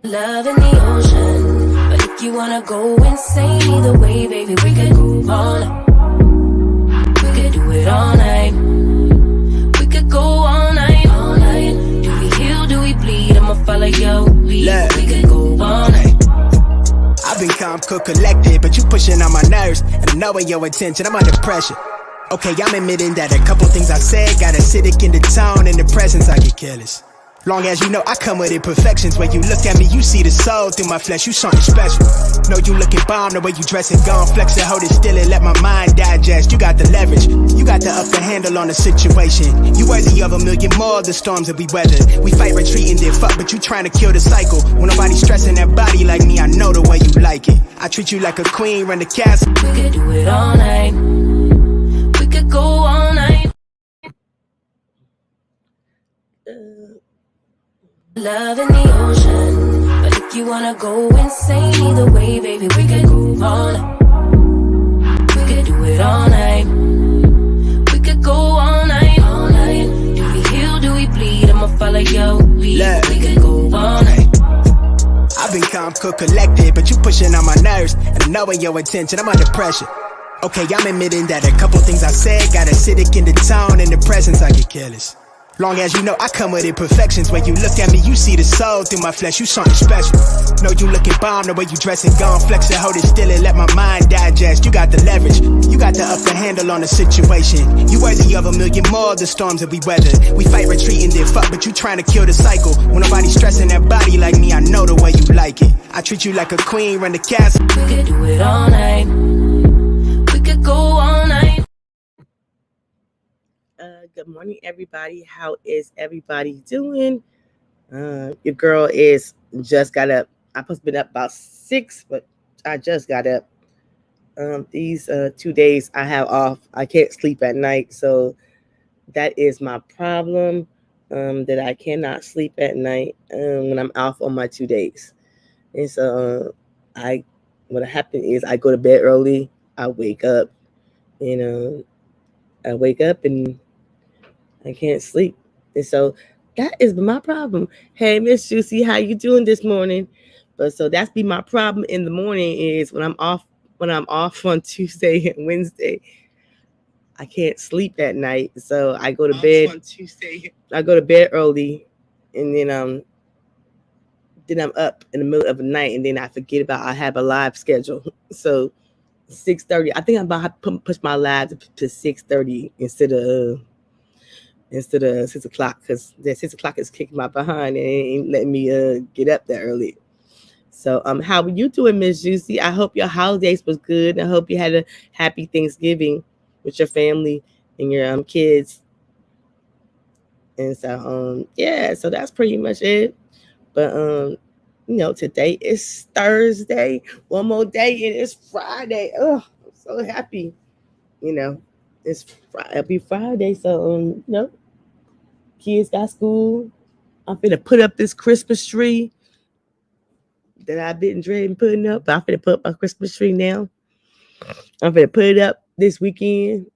Love in the ocean, but if you wanna go insane either way, baby, we could go all night. We could do it all night. We could go all night, all night. Do we heal, do we bleed? I'ma follow your lead. Look. We could go all night. I've been calm, cool, collected, but you pushing on my nerves. And knowing your intention, I'm under pressure. Okay, I'm admitting that a couple things I said got acidic in the tone. In the presence, I get careless. Long as you know I come with imperfections. When you look at me, you see the soul through my flesh. You something special. Know you looking bomb, the way you dress and gone. Flex and hold it still and let my mind digest. You got the leverage, you got the upper handle on the situation. You worthy of a million more of the storms that we weather. We fight, retreating, then fuck, but you trying to kill the cycle. When nobody's stressing that body like me, I know the way you like it. I treat you like a queen, run the castle. We could do it all night. We could go all night. Love in the ocean, but if you wanna go insane either way, baby, we could go all night. We could do it all night. We could go all night, all night. Do we heal, do we bleed? I'ma follow your lead. Look. We could go all night. I've been calm, cool, collected, but you pushing on my nerves. And knowing your intention, I'm under pressure. Okay, I'm admitting that a couple things I said got acidic in the tone. In the presence, I get careless. Long as you know I come with imperfections. When you look at me, you see the soul through my flesh. You something special. Know you looking bomb, the way you dress and gone. Flex and hold it still and let my mind digest. You got the leverage, you got the upper handle on the situation. You worthy of a million more of the storms that we weather. We fight, retreating, then fuck, but you trying to kill the cycle. When nobody's stressing that body like me, I know the way you like it. I treat you like a queen, run the castle. We could do it all night. We could go all night. Good morning, everybody. How is everybody doing? Your girl is just got up. I supposed to been up about 6, but I just got up. These 2 days I have off. I can't sleep at night, so that is my problem. That I cannot sleep at night when I'm off on my 2 days. And so what happened is I go to bed early. I wake up, and I can't sleep. And so that is my problem. Hey, Miss Juicy, how you doing this morning? But so that's be my problem in the morning is when I'm off on Tuesday and Wednesday, I can't sleep at night. So I go to bed on Tuesday. I go to bed early, and then I'm up in the middle of the night, and then I forget about I have a live schedule. So 6:30. I think I'm about to push my live to 6:30 instead of 6 o'clock, because that 6 o'clock is kicking my behind and ain't letting me get up that early. So how are you doing, Miss Juicy? I hope your holidays was good. I hope you had a happy Thanksgiving with your family and your kids. And so so that's pretty much it. But today is Thursday. One more day and it's Friday. Oh, I'm so happy. It'll be Friday. So kids got school. I'm finna put up this Christmas tree that I've been dreading putting up. But I'm finna put up my Christmas tree now. I'm finna put it up this weekend.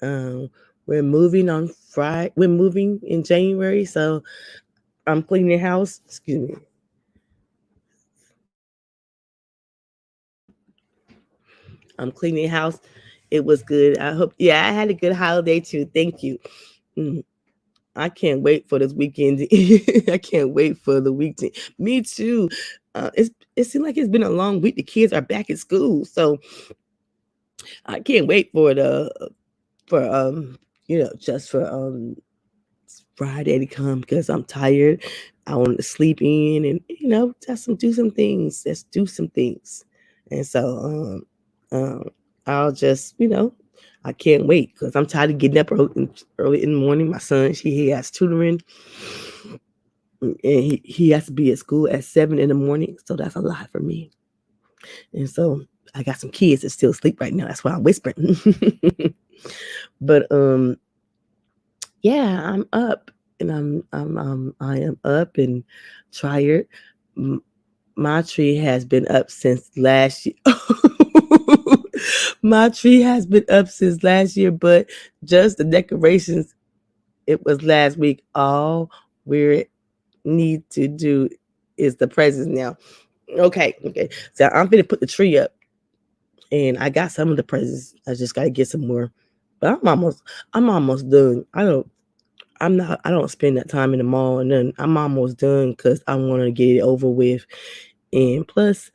We're moving on Friday. We're moving in January, so I'm cleaning the house. Excuse me. I'm cleaning the house. It was good. I had a good holiday too. Thank you. I can't wait for this weekend. I can't wait for the weekend. Me too. It seems like it's been a long week. The kids are back at school, so I can't wait for Friday to come because I'm tired. I want to sleep in and do some things. Let's do some things. And so I'll just I can't wait because I'm tired of getting up early in the morning. My son, he has tutoring, and he has to be at school at 7 in the morning. So that's a lot for me. And so I got some kids that still sleep right now. That's why I'm whispering. But I'm up, and I am up and tired. My tree has been up since last year. My tree has been up since last year, but just the decorations, it was last week. All we need to do is the presents now. Okay. So I'm gonna put the tree up, and I got some of the presents. I just gotta get some more, but I'm almost done. I don't spend that time in the mall, and then I'm almost done because I want to get it over with. And plus,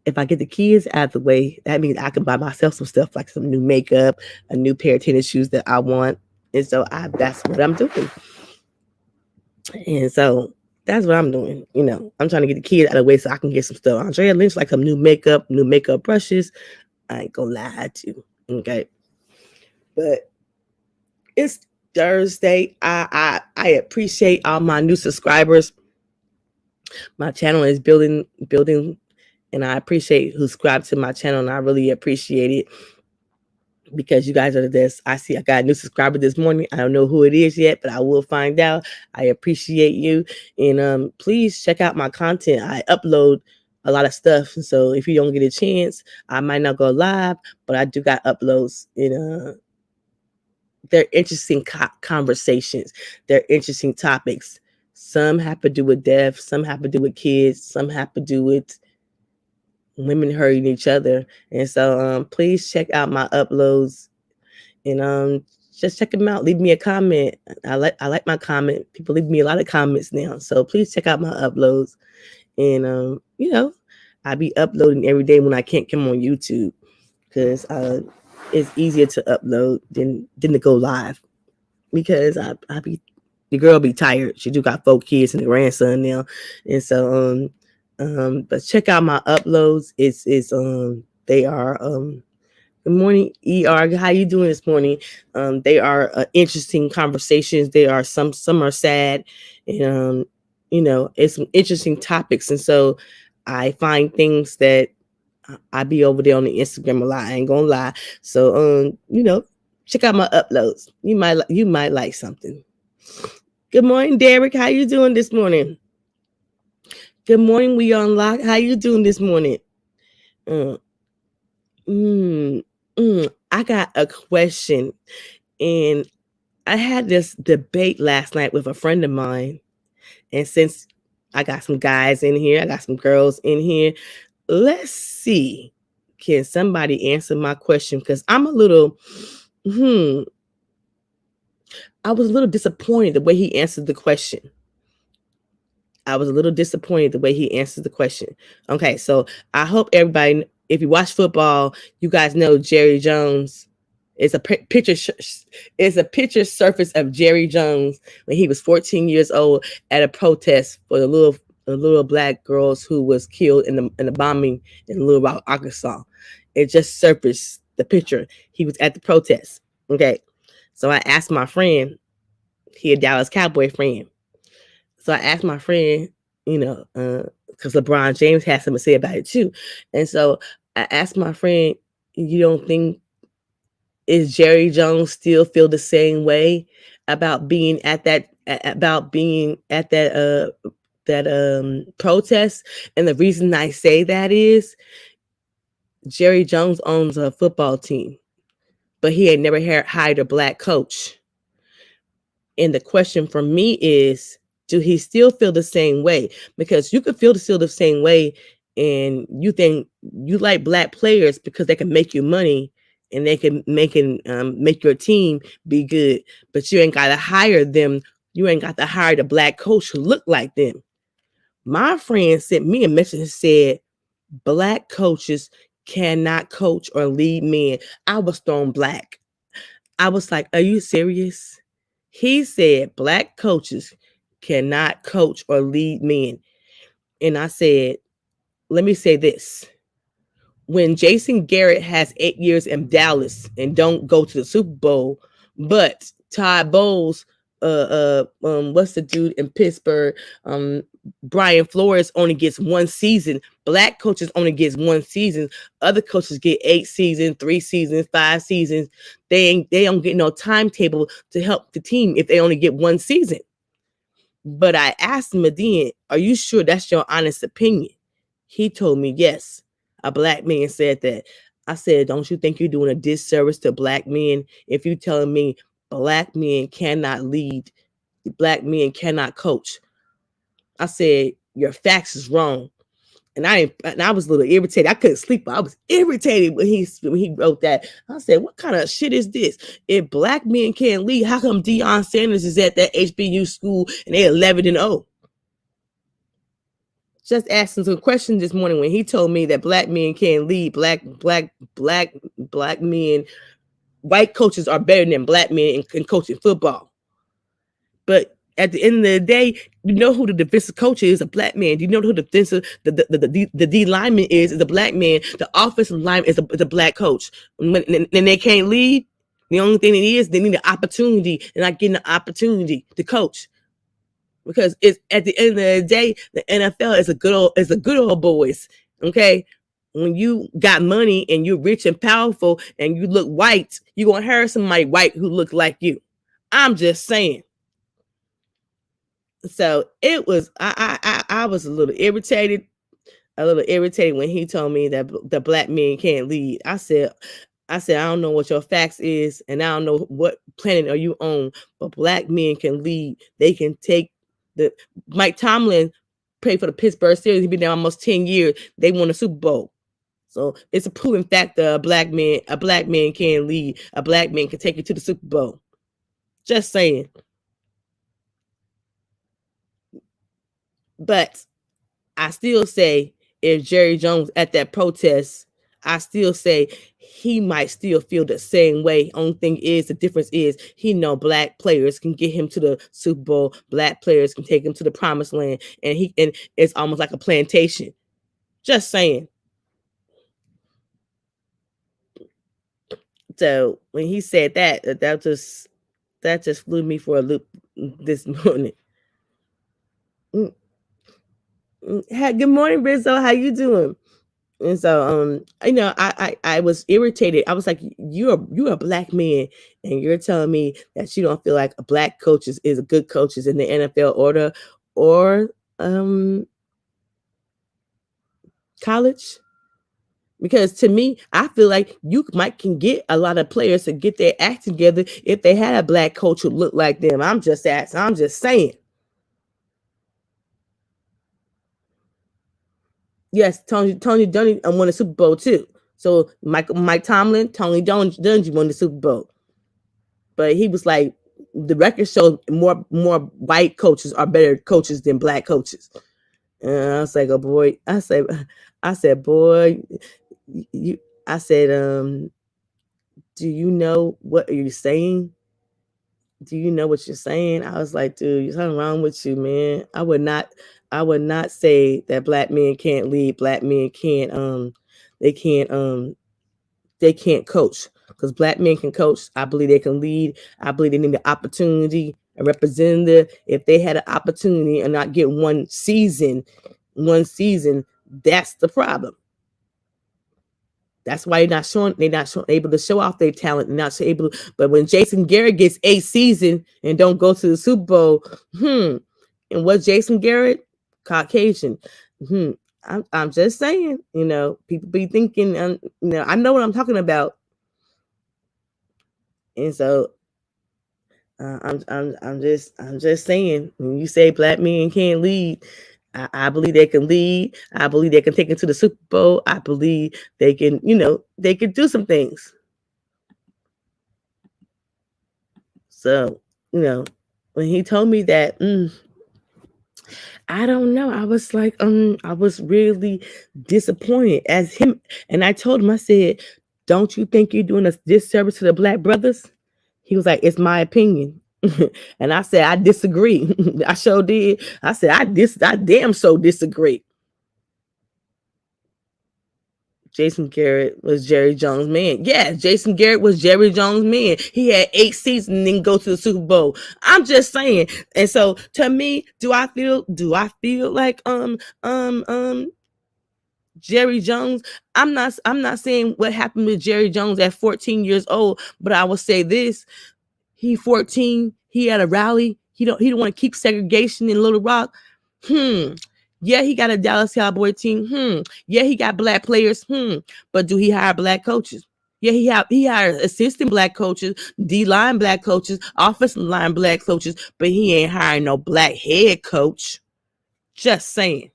if I get the kids out of the way, that means I can buy myself some stuff like some new makeup, a new pair of tennis shoes that I want. And so that's what I'm doing. And so that's what I'm doing. I'm trying to get the kids out of the way so I can get some stuff. Andrea Lynch like some new makeup brushes. I ain't gonna lie to you. Okay. But it's Thursday. I appreciate all my new subscribers. My channel is building, and I appreciate who subscribed to my channel, and I really appreciate it because you guys are the best. I got a new subscriber this morning. I don't know who it is yet, but I will find out. I appreciate you, and please check out my content. I upload a lot of stuff, so if you don't get a chance, I might not go live, but I do got uploads. They're interesting conversations. They're interesting topics. Some have to do with death. Some have to do with kids. Some have to do with women hurting each other. And so please check out my uploads, and just check them out. Leave me a comment. I like my comment. People leave me a lot of comments now. So please check out my uploads. And I be uploading every day when I can't come on YouTube because it's easier to upload than to go live because the girl be tired. She do got 4 kids and a grandson now. And so but check out my uploads. They are good morning, ER. How you doing this morning? They are interesting conversations. They are some are sad, and it's some interesting topics. And so I find things that I be over there on the Instagram a lot. I ain't gonna lie. So check out my uploads. You might like something. Good morning, Derek. How you doing this morning? Good morning, We Unlock. How you doing this morning? I got a question, and I had this debate last night with a friend of mine. And since I got some guys in here, I got some girls in here, let's see. Can somebody answer my question? Because I'm a little, I was a little disappointed the way he answered the question. Okay, so I hope everybody, if you watch football, you guys know Jerry Jones. It's a picture surface of Jerry Jones when he was 14 years old at a protest for the little black girls who was killed in the bombing in Little Rock, Arkansas. It just surfaced the picture. He was at the protest. Okay, so I asked my friend. He a Dallas Cowboy friend. So I asked my friend, because LeBron James has something to say about it too. And so I asked my friend, you don't think is Jerry Jones still feel the same way about being at that protest? And the reason I say that is Jerry Jones owns a football team, but he had never hired a black coach. And the question for me is, do he still feel the same way? Because you could feel still the same way, and you think you like black players because they can make you money and they can make your team be good, but you ain't got to hire them. You ain't got to hire the black coach who look like them. My friend sent me a message and said, black coaches cannot coach or lead men. I was thrown black. I was like, are you serious? He said black coaches cannot coach or lead men. And I said, let me say this. When Jason Garrett has 8 years in Dallas and don't go to the Super Bowl, but Todd Bowles, what's the dude in Pittsburgh? Brian Flores only gets 1 season. Black coaches only gets 1 season. Other coaches get 8 seasons, 3 seasons, 5 seasons. They don't get no timetable to help the team if they only get 1 season. But I asked him again, are you sure that's your honest opinion? He told me yes. A black man said that. I said, don't you think you're doing a disservice to black men if you're telling me black men cannot lead, black men cannot coach? I said, your facts is wrong. And I was a little irritated. I couldn't sleep, but I was irritated when he wrote that. I said, what kind of shit is this? If black men can't lead, how come Deion Sanders is at that HBU school and they're 11-0? Just asking some questions this morning when he told me that black men can't lead, black men, white coaches are better than black men in coaching football. But at the end of the day, you know who the defensive coach is? A black man. Do you know who the defensive the D lineman is a black man? The offensive line is a black coach. When they can't lead, the only thing it is, they need an opportunity. They're not getting an opportunity to coach. Because it's at the end of the day, the NFL is a good old boys. Okay. When you got money and you're rich and powerful and you look white, you're gonna hire somebody white who looks like you. I'm just saying. So it was I was a little irritated when he told me that the black men can't lead. I said I don't know what your facts is, and I don't know what planet are you on, but black men can lead. They can take Mike Tomlin played for the Pittsburgh Steelers. He's been there almost 10 years. They won a Super Bowl. So it's a proven fact that a black man can lead. A black man can take you to the Super Bowl. Just saying. But I still say if Jerry Jones at that protest, I still say he might still feel the same way. Only thing is, the difference is he know black players can get him to the Super Bowl. Black players can take him to the promised land. And it's almost like a plantation. Just saying. So when he said that just flew me for a loop this morning. Good morning, Rizzo. How you doing? And so, I was irritated. I was like, you're a black man, and you're telling me that you don't feel like a black coaches is a good coaches in the NFL or college. Because to me, I feel like you can get a lot of players to get their act together if they had a black coach who looked like them. I'm just saying. Yes, Tony Dungy won the Super Bowl too. So Mike Tomlin, Tony Dungy won the Super Bowl. But he was like, the record shows more white coaches are better coaches than black coaches. And I was like, oh boy. I said, boy, I said, do you know what you're saying? Do you know what you're saying? I was like, dude, there's something wrong with you, man. I would not say that black men can't lead. Black men can't they can't coach, because black men can coach. I believe they can lead. I believe they need the opportunity, a representative. If they had an opportunity and not get one season, that's the problem. That's why they're not able to show off their talent, and not able. But when Jason Garrett gets 8 seasons and don't go to the Super Bowl, and what's Jason Garrett? Caucasian. I'm just saying, people be thinking, I know what I'm talking about. And so I'm just saying, when you say black men can't lead, I believe they can lead. I believe they can take it to the Super Bowl. I believe they can, they can do some things. So, when he told me that, I don't know. I was like, I was really disappointed as him. And I told him, I said, don't you think you're doing a disservice to the black brothers? He was like, it's my opinion. And I said, I disagree. I sure did. I said, I damn so disagree. Jason Garrett was Jerry Jones' man. Yeah, Jason Garrett was Jerry Jones' man. He had 8 seasons and then go to the Super Bowl. I'm just saying. And so to me, do I feel like Jerry Jones? I'm not saying what happened with Jerry Jones at 14 years old, but I will say this. He 14, he had a rally. He don't want to keep segregation in Little Rock. Yeah, he got a Dallas Cowboy team. Yeah, he got black players. But do he hire black coaches? Yeah, he hired assistant black coaches, D-line black coaches, offensive line black coaches, but he ain't hiring no black head coach. Just saying.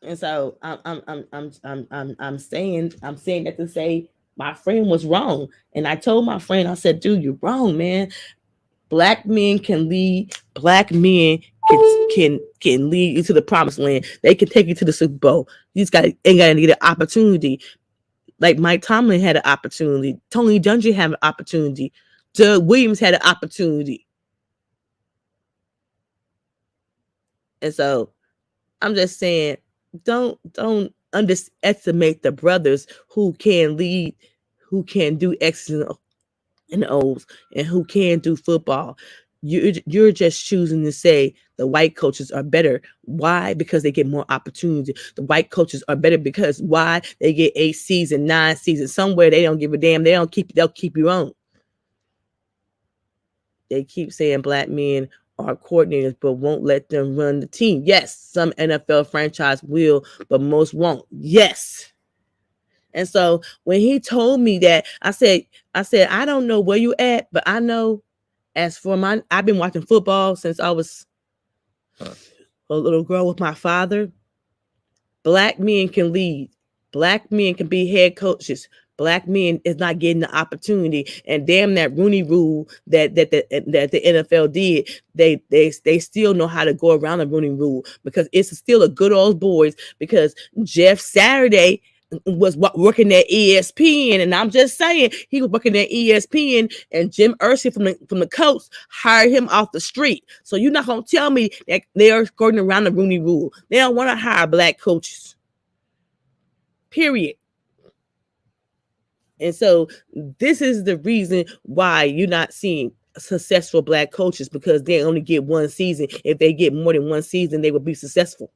And so I'm saying that to say my friend was wrong. And I told my friend, I said, dude, you're wrong, man. Black men can lead. Black men can lead you to the promised land. They can take you to the Super Bowl. You just ain't got to get an opportunity. Like Mike Tomlin had an opportunity. Tony Dungy had an opportunity. Doug Williams had an opportunity. And so I'm just saying, don't underestimate the brothers who can lead, who can do X's and O's, and who can do football. You're just choosing to say the white coaches are better. Why? Because they get more opportunity. The white coaches are better because why? They get 8 seasons, 9 seasons. Somewhere they don't give a damn. They'll keep you on. They keep saying black men are coordinators, but won't let them run the team. Yes, some NFL franchise will, but most won't. Yes. And so when he told me that, I said, I don't know where you at, but I know as for I've been watching football since I was a little girl with my father. Black men can lead. Black men can be head coaches. Black men is not getting the opportunity, and damn that Rooney Rule that the NFL did, they still know how to go around the Rooney Rule because it's still a good old boys. Because Jeff Saturday was working at ESPN, and I'm just saying he was working at ESPN, and Jim Irsay from the Colts hired him off the street. So you're not gonna tell me that they are going around the Rooney Rule. They don't want to hire black coaches. Period. And so this is the reason why you're not seeing successful black coaches, because they only get 1 season. If they get more than 1 season, they will be successful.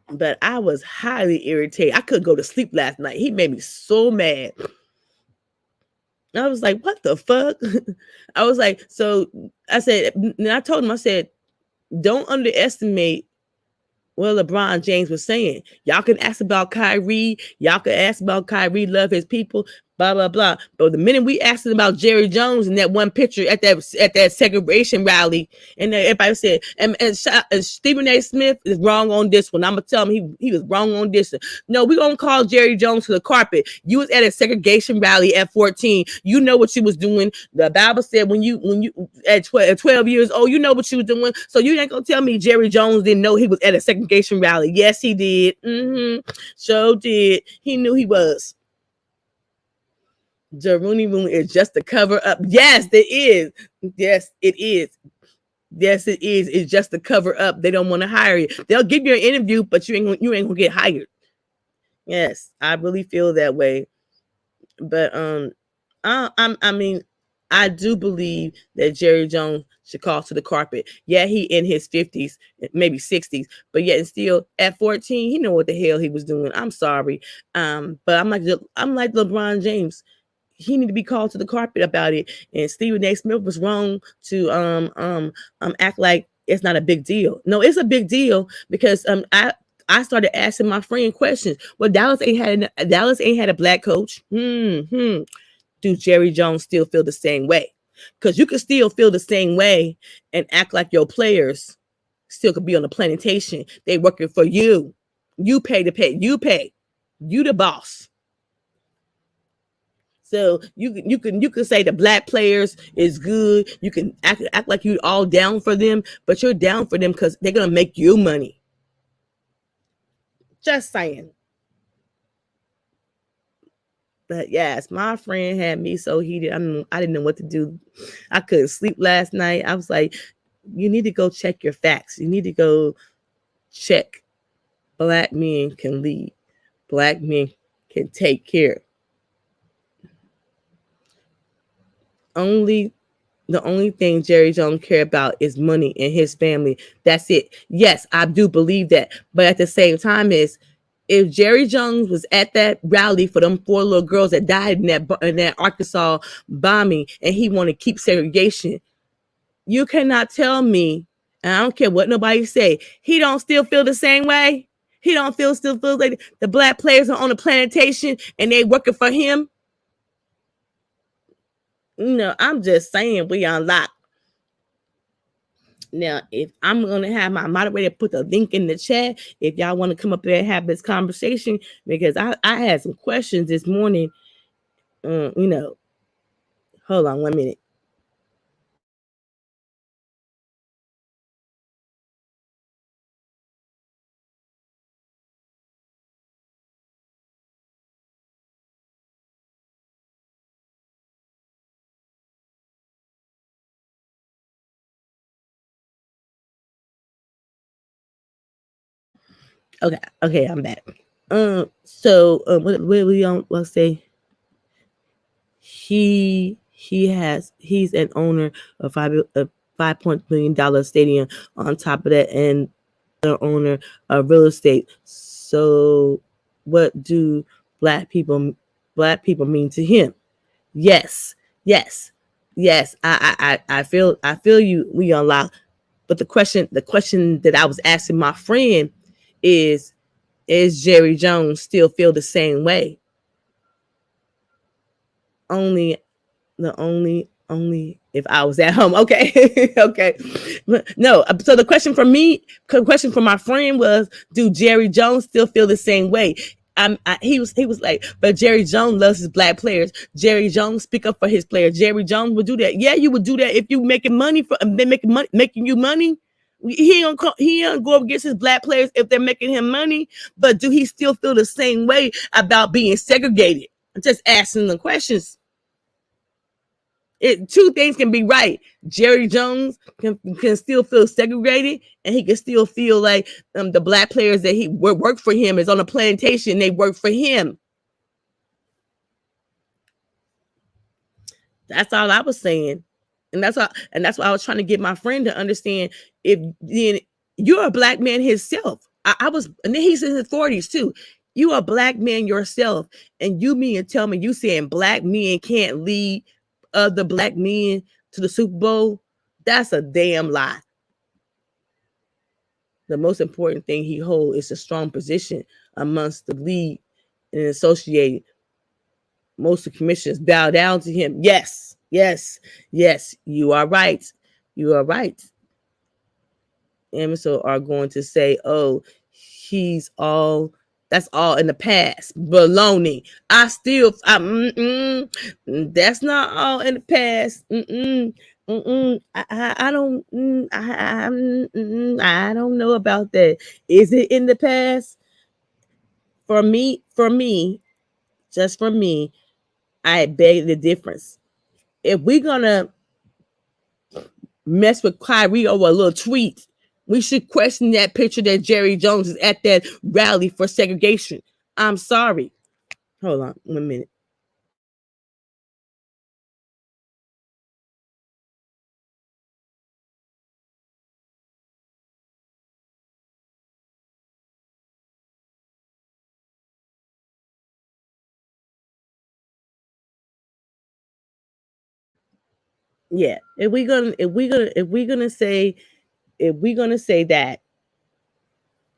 But I was highly irritated. I couldn't go to sleep last night. He made me so mad. I was like, what the fuck? I was like, so I said, and I told him, I said, don't underestimate what LeBron James was saying. Y'all can ask about Kyrie. Y'all can ask about Kyrie love his people, blah, blah, blah. But the minute we asked about Jerry Jones in that one picture at that segregation rally, and everybody said, and Stephen A. Smith is wrong on this one. I'm going to tell him he was wrong on this one. No, we're going to call Jerry Jones to the carpet. You was at a segregation rally at 14. You know what you was doing. The Bible said when you at 12 years old, you know what you was doing. So you ain't going to tell me Jerry Jones didn't know he was at a segregation rally. Yes, he did. Sure did. He knew he was. The Rooney Rule is just to cover up. Yes, it is. Yes, it is. Yes, it is. It's just to cover up. They don't want to hire you. They'll give you an interview, but you ain't gonna get hired. Yes, I really feel that way. But I mean, I do believe that Jerry Jones should call to the carpet. Yeah, he in his 50s, maybe 60s, but yet still at 14, he know what the hell he was doing. I'm sorry. But I'm like LeBron James. He need to be called to the carpet about it. And Stephen A. Smith was wrong to act like it's not a big deal. No, it's a big deal because I started asking my friend questions. Well, Dallas ain't had a black coach. Do Jerry Jones still feel the same way? Because you can still feel the same way and act like your players still could be on the plantation. They working for you. You pay to pay. You pay. You the boss. So you can say the black players is good. You can act like you all down for them, but you're down for them because they're gonna make you money. Just saying. But yes, my friend had me so heated. I didn't know what to do. I couldn't sleep last night. I was like, you need to go check your facts. You need to go check. Black men can lead. Black men can take care. The only thing Jerry Jones care about is money and his family. That's it. Yes, I do believe that. But at the same time, if Jerry Jones was at that rally for them 4 little girls that died in that Arkansas bombing, and he want to keep segregation, you cannot tell me, and I don't care what nobody say, he don't still feel the same way. He don't still feel like the black players are on the plantation and they working for him. I'm just saying we unlock. Now, if I'm gonna have my moderator put the link in the chat, if y'all want to come up there and have this conversation, because I had some questions this morning. Hold on 1 minute. Okay, I'm back. What we on? Let's say he's an owner of $5 million stadium. On top of that, and the owner of real estate. So, what do black people mean to him? Yes. I feel you. We unlock. But the question that I was asking my friend is Jerry Jones still feel the same way? Only if I was at home. Okay. Okay. No. So the question from my friend was, do Jerry Jones still feel the same way? He was like, but Jerry Jones loves his black players. Jerry Jones speak up for his players. Jerry Jones would do that. Yeah, you would do that if you making money making you money. He don't go against his black players if they're making him money. But do he still feel the same way about being segregated? I'm just asking the questions. Two things can be right. Jerry Jones can still feel segregated, and he can still feel like the black players that he work for him is on a plantation. They work for him. That's all I was saying, and that's why I was trying to get my friend to understand. If you're a black man himself, I was, and then he's in his 40s too. You are a black man yourself, and you mean and tell me you saying black men can't lead other black men to the Super Bowl? That's a damn lie. The most important thing he holds is a strong position amongst the league and associated. Most of the commissioners bow down to him. Yes, you are right. And so are going to say, oh, that's all in the past. Baloney. That's not all in the past. I don't know about that. Is it in the past? For me, just for me, I beg the difference. If we're gonna mess with Kyrie over a little tweet, we should question that picture that Jerry Jones is at that rally for segregation. I'm sorry. Hold on 1 minute. Yeah, if we're gonna say that,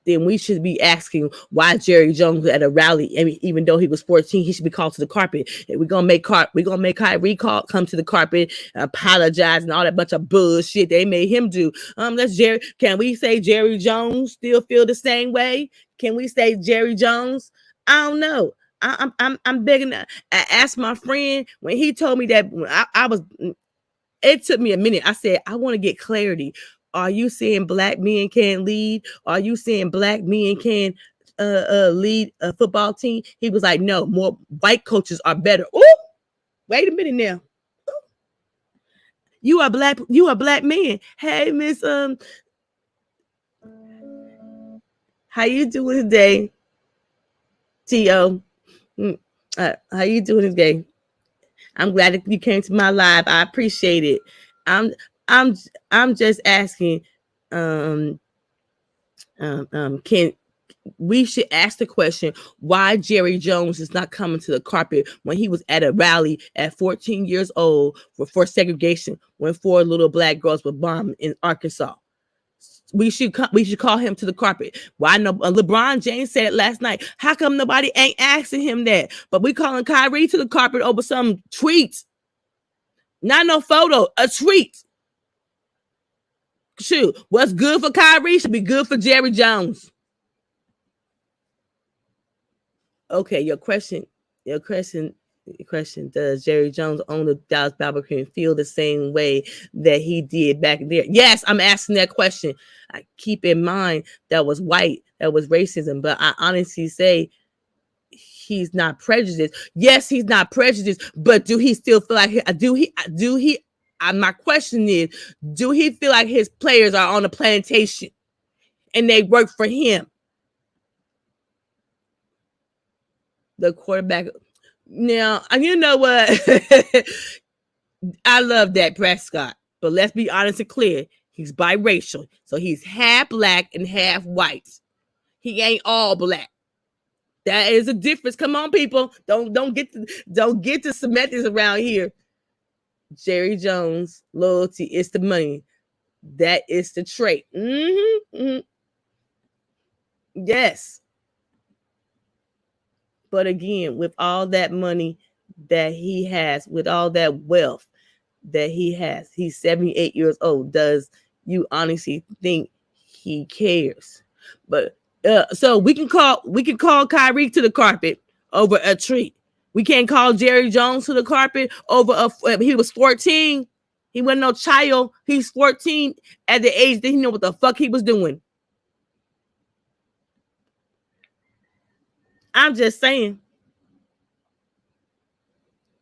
then we should be asking why Jerry Jones was at a rally. I mean, even though he was 14, he should be called to the carpet. And we're gonna make Kyrie come to the carpet, apologize, and all that bunch of bullshit they made him do. That's Jerry. Can we say Jerry Jones still feel the same way? Can we say Jerry Jones? I don't know. I'm begging. I asked my friend when he told me that. I was. It took me a minute. I said, I want to get clarity. Are you saying black men can't lead? Are you saying black men can lead a football team? He was like, no, more white coaches are better. Oh, wait a minute now. You are black man. Hey, Miss how you doing today? T.O. How you doing today? I'm glad that you came to my live. I appreciate it. I'm just asking, can we should ask the question why Jerry Jones is not coming to the carpet when he was at a rally at 14 years old for segregation when 4 little black girls were bombed in Arkansas. We should call him to the carpet. Why no? LeBron James said it last night. How come nobody ain't asking him that? But we calling Kyrie to the carpet over some tweets. Not no photo, a tweet. Shoot, what's good for Kyrie should be good for Jerry Jones. Okay, your question, does Jerry Jones own the Dallas Cowboys feel the same way that he did back there? Yes, I'm asking that question. I keep in mind that was white, that was racism, but I honestly say he's not prejudiced. Yes, he's not prejudiced, but do he still feel like my question is, do he feel like his players are on a plantation and they work for him? The quarterback. Now, you know what? I love Dak Prescott, but let's be honest and clear. He's biracial, so he's half black and half white. He ain't all black. That is a difference. Come on, people. Don't get to semantics around here. Jerry Jones, loyalty is the money. That is the trait. Yes. But again, with all that money that he has, with all that wealth that he has, he's 78 years old. Does you honestly think he cares? But so we can call Kyrie to the carpet over a treat. We can't call Jerry Jones to the carpet over he was 14. He wasn't no child. He's 14 at the age that he knew what the fuck he was doing. I'm just saying.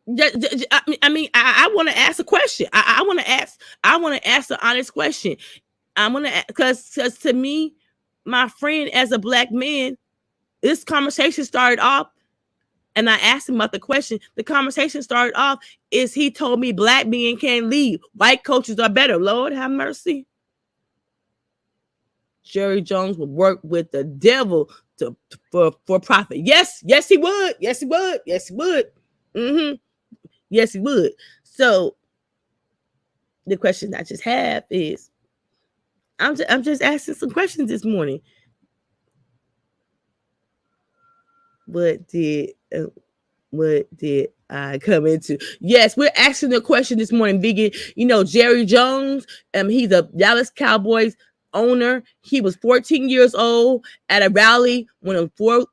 I mean, I want to ask a question. I want to ask an honest question. I'm gonna, because to me, my friend, as a black man, this conversation started off, and I asked him about the question. The conversation started off is he told me black men can't lead. White coaches are better. Lord have mercy. Jerry Jones would work with the devil for profit. Yes, he would. Yes, he would. Yes, he would. Yes, he would. So the question I just have is, I'm just asking some questions this morning. What did I come into? Yes, we're asking the question this morning, Vegan. You know, Jerry Jones, he's a Dallas Cowboys owner. He was 14 years old at a rally when the four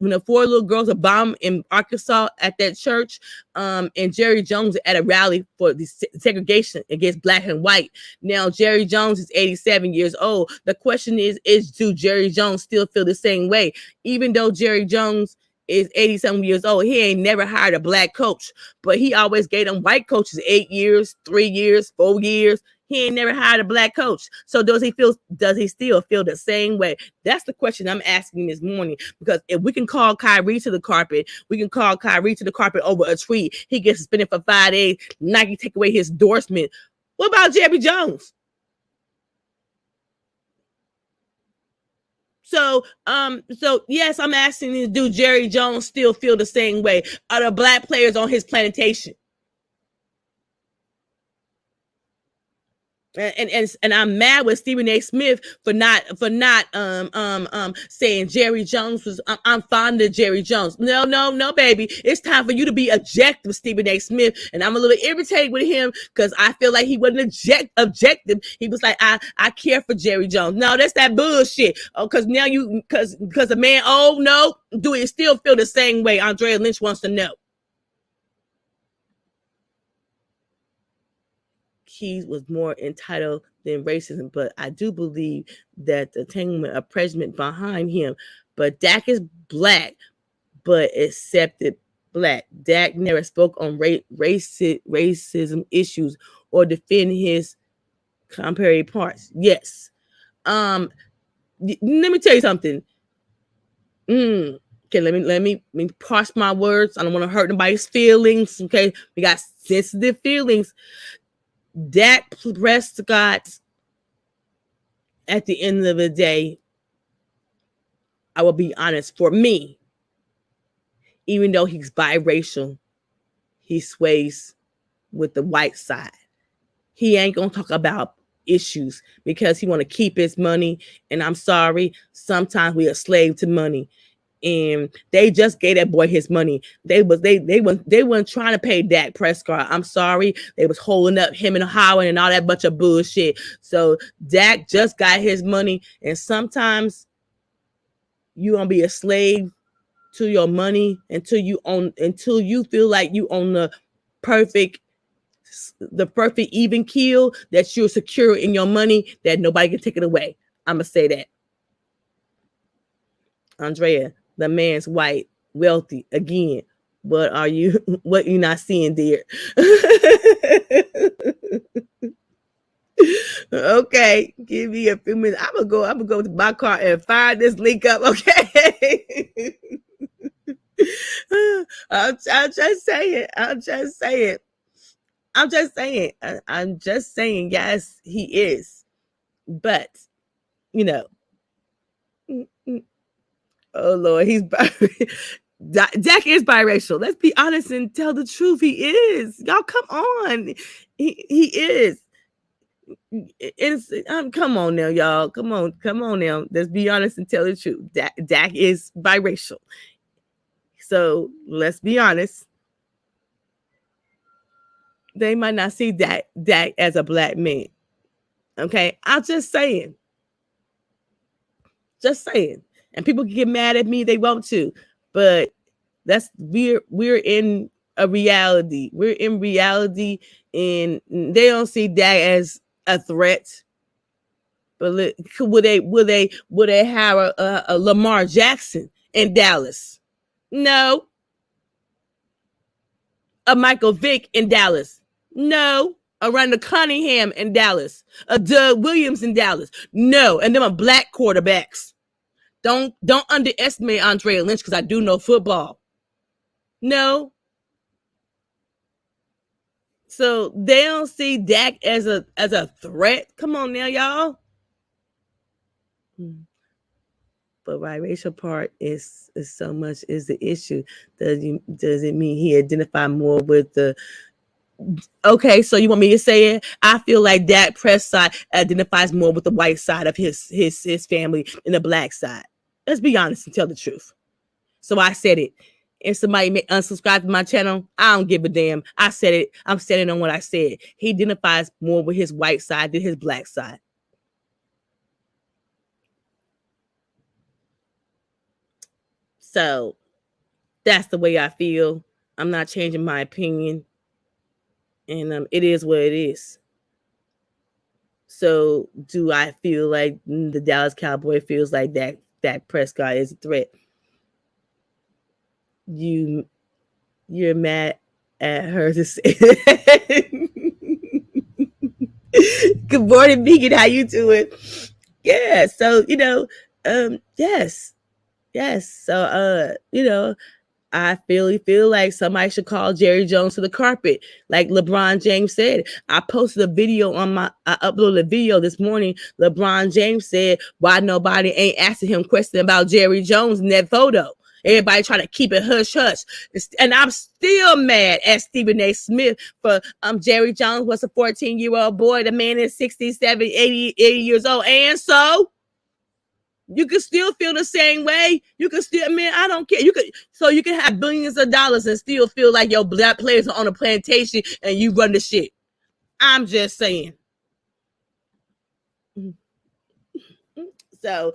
little girls were bombed in Arkansas at that church. And Jerry Jones at a rally for the segregation against black and white. Now Jerry Jones is 87 years old. The question is do Jerry Jones still feel the same way? Even though Jerry Jones is 87 years old, he ain't never hired a black coach, but he always gave them white coaches 8 years, 3 years, 4 years. He ain't never hired a black coach. So does he still feel the same way? That's the question I'm asking this morning. Because if we can call Kyrie to the carpet, we can call Kyrie to the carpet over a tweet. He gets suspended for 5 days. Nike take away his endorsement. What about Jerry Jones? So yes, I'm asking you, do Jerry Jones still feel the same way? Are the black players on his plantation? And I'm mad with Stephen A. Smith for not saying Jerry Jones was. I'm fond of Jerry Jones. No, baby. It's time for you to be objective, Stephen A. Smith. And I'm a little irritated with him because I feel like he wasn't objective. He was like, I care for Jerry Jones. No, that's that bullshit. Oh, because now because the man. Oh no, do it still feel the same way? Andrea Lynch wants to know. He was more entitled than racism, but I do believe that the entanglement of prejudice behind him. But Dak is black, but accepted black. Dak never spoke on racism issues or defend his comparative parts. Yes. Let me tell you something. Okay, let me parse my words. I don't want to hurt nobody's feelings. Okay, we got sensitive feelings. Dak Prescott, at the end of the day, I will be honest, for me, even though he's biracial, he sways with the white side. He ain't gonna talk about issues because he want to keep his money. And I'm sorry, sometimes we are slave to money. and they just gave that boy his money. They weren't trying to pay Dak Prescott. I'm sorry, they was holding up him and Howard and all that bunch of bullshit. So Dak just got his money, and sometimes you gonna be a slave to your money until you feel like you own the perfect even keel, that you're secure in your money, that nobody can take it away. I'm gonna say that. Andrea, the man's white, wealthy. Again, what you not seeing, dear? Okay, give me a few minutes. I'm gonna go to my car and fire this link up. Okay. I'm just saying. Yes, he is. But oh Lord, he's Dak is biracial. Let's be honest and tell the truth. He is. Y'all, come on. He is. Come on now, y'all. Come on now. Let's be honest and tell the truth. Dak is biracial. So let's be honest. They might not see Dak as a black man. Okay, I'm just saying. And people can get mad at me, they want to, but we're in a reality. We're in reality, and they don't see Dak as a threat. But would they hire a Lamar Jackson in Dallas? No. A Michael Vick in Dallas? No. A Randall Cunningham in Dallas? A Doug Williams in Dallas? No. And them are black quarterbacks. Don't underestimate Andrea Lynch, because I do know football. No. So they don't see Dak as a threat. Come on now, y'all. But biracial part is so much is the issue. Does it mean he identify more with the? Okay, so you want me to say it? I feel like Dak Prescott identifies more with the white side of his family than the black side. Let's be honest and tell the truth. So I said it. If somebody may unsubscribe to my channel, I don't give a damn. I said it. I'm standing on what I said. He identifies more with his white side than his black side. So that's the way I feel. I'm not changing my opinion. And it is what it is. So do I feel like the Dallas Cowboy feels like that Prescott is a threat? You're mad at her to say that. Good morning, Megan. How you doing? Yeah. So yes. So I feel like somebody should call Jerry Jones to the carpet, like LeBron James said. I posted a video I uploaded a video this morning. LeBron James said, why nobody ain't asking him questions about Jerry Jones in that photo. Everybody trying to keep it hush hush. And I'm still mad at Stephen A. Smith for Jerry Jones was a 14-year-old boy. The man is 67, 80 years old. And so you can still feel the same way. You can still, I don't care. You can have billions of dollars and still feel like your black players are on a plantation and you run the shit. I'm just saying. So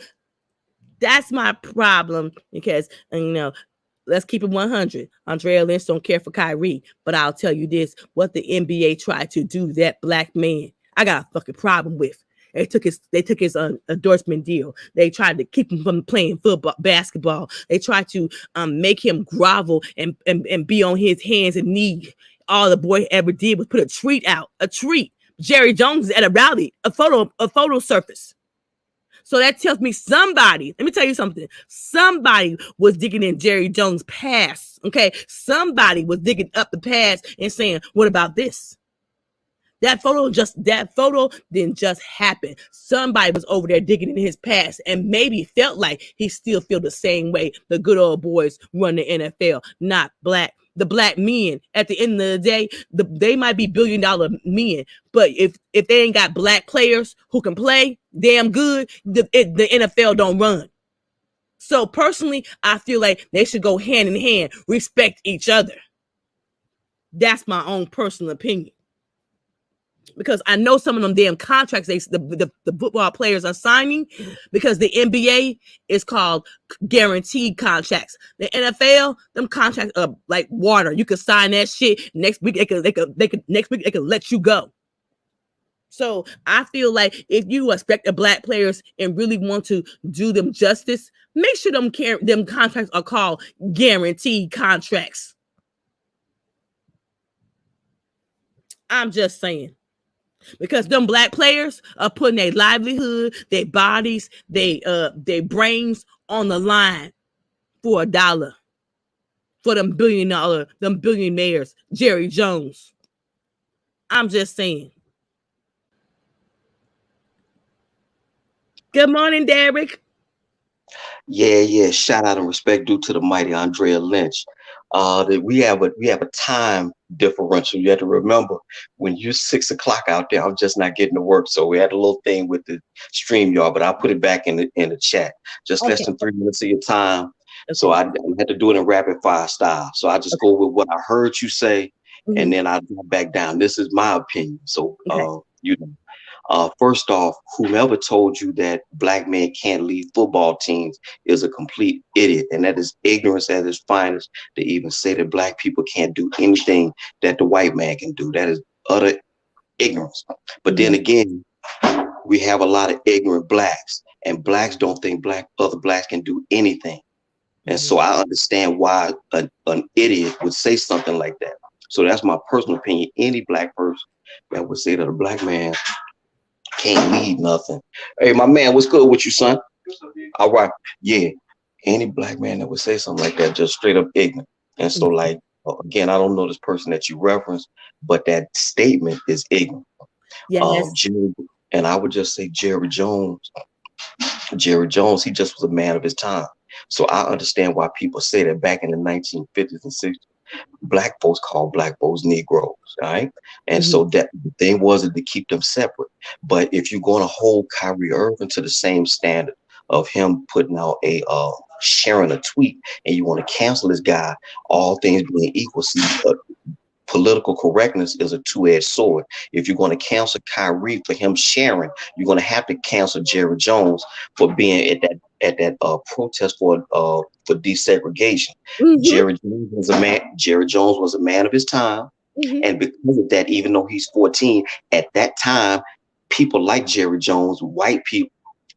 that's my problem, because let's keep it 100. Andrea Lynch don't care for Kyrie, but I'll tell you this: what the NBA tried to do to that black man, I got a fucking problem with. They took his endorsement deal. They tried to keep him from playing basketball. They tried to make him grovel and be on his hands and knees. All the boy ever did was put a tweet out. A tweet. Jerry Jones at a rally, a photo surface. So that tells me somebody, let me tell you something. Somebody was digging in Jerry Jones' past. Okay. Somebody was digging up the past and saying, what about this? That photo didn't just happen. Somebody was over there digging in his past and maybe felt like he still feel the same way the good old boys run the NFL, not the black men. At the end of the day, they might be billion-dollar men, but if they ain't got black players who can play damn good, the NFL don't run. So personally, I feel like they should go hand in hand, respect each other. That's my own personal opinion. Because I know some of them damn contracts the football players are signing, because the NBA is called guaranteed contracts. The NFL, them contracts are like water. You could sign that shit next week. They could next week they could let you go. So I feel like if you respect the black players and really want to do them justice, make sure them contracts are called guaranteed contracts. I'm just saying. Because them black players are putting their livelihood, their bodies, their brains on the line for $1. For them billionaires, Jerry Jones. I'm just saying. Good morning, Derek. Yeah. Shout out and respect due to the mighty Andrea Lynch. That we have a time differential. You have to remember, when you're 6 o'clock out there, I'm just not getting to work. So we had a little thing with the StreamYard, but I'll put it back in the chat. Just less than 3 minutes of your time. Okay. So I had to do it in rapid fire style. So I just go with what I heard you say, and then I go back down. This is my opinion. So first off, whomever told you that black men can't lead football teams is a complete idiot. And that is ignorance at its finest, to even say that black people can't do anything that the white man can do. That is utter ignorance. But then again, we have a lot of ignorant blacks, and blacks don't think other blacks can do anything. And so I understand why an idiot would say something like that. So that's my personal opinion. Any black person that would say that a black man can't lead nothing. Hey, my man, what's good with you, son? All right. Yeah. Any black man that would say something like that, just straight up ignorant. And so, like, again, I don't know this person that you referenced, but that statement is ignorant. Yes. And I would just say Jerry Jones, he just was a man of his time. So I understand why people say that back in the 1950s and 60s. Black folks called black folks Negroes, all right? And so that the thing wasn't to keep them separate. But if you're going to hold Kyrie Irving to the same standard of him putting out sharing a tweet, and you want to cancel this guy, all things being equal, political correctness is a two-edged sword. If you're going to cancel Kyrie for him sharing, you're going to have to cancel Jerry Jones for being at that protest for desegregation. Jerry Jones was a man of his time. And because of that, even though he's 14, at that time, people like Jerry Jones, white people,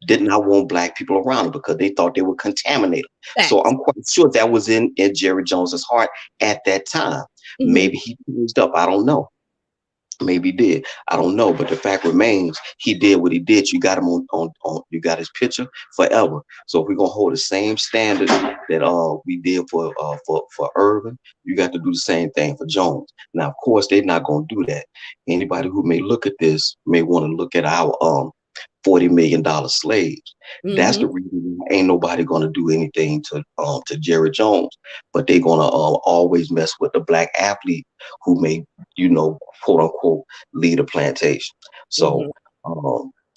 did not want black people around him because they thought they would contaminate him. So I'm quite sure that was in Jerry Jones's heart at that time. Maybe he changed up. I don't know. Maybe he did. I don't know. But the fact remains, he did what he did. You got him on you got his picture forever. So if we're gonna hold the same standard that we did for Irvin, you got to do the same thing for Jones. Now, of course, they're not gonna do that. Anybody who may look at this may want to look at our $40 million slaves. That's the reason ain't nobody gonna do anything to Jerry Jones, but they're gonna always mess with the black athlete who may, quote unquote, lead a plantation. So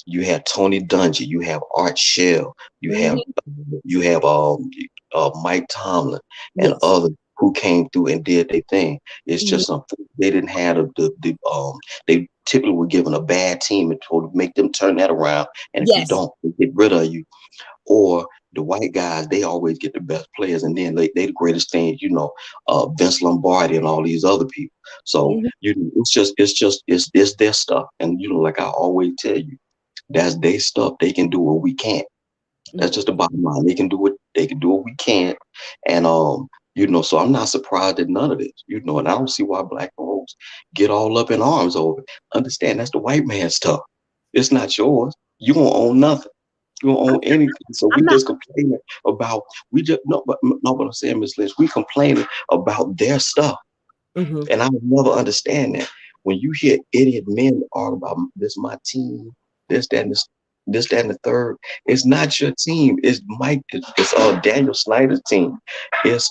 you have Tony Dungy, you have Art Shell, you have Mike Tomlin and others who came through and did their thing. It's just they didn't have they typically were given a bad team and told to make them turn that around. And if you don't, they get rid of you. Or the white guys, they always get the best players, and then they the greatest thing, Vince Lombardi and all these other people. So it's their stuff. And like I always tell you, that's their stuff. They can do what we can't. That's just the bottom line. They can do what we can't. And so I'm not surprised at none of this, and I don't see why black folks get all up in arms over it. Understand that's the white man's stuff. It's not yours. You won't own nothing. You won't own anything. So we just complaining about, but I'm saying, Ms. Lynch, we complaining about their stuff. And I would never understand that. When you hear idiot men argue about this, my team, this, that, and the third, it's not your team. It's it's Daniel Snyder's team. It's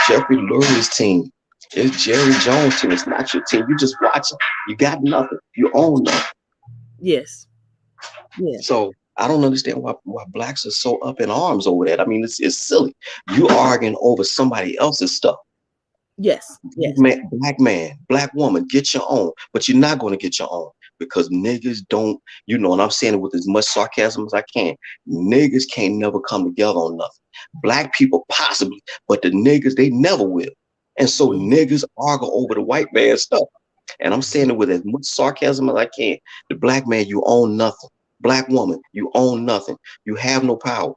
Jeffrey Lurie's team. It's Jerry Jones' team. It's not your team. You just watching. You got nothing. You own nothing. Yes. So I don't understand why blacks are so up in arms over that. I mean, it's silly. You arguing over somebody else's stuff. Yes, yes. Black man, black woman, get your own, but you're not going to get your own because niggas don't, and I'm saying it with as much sarcasm as I can. Niggas can't never come together on nothing. Black people possibly, but the niggas, they never will. And so niggas argue over the white man stuff. And I'm saying it with as much sarcasm as I can. The black man, you own nothing. Black woman, you own nothing. You have no power.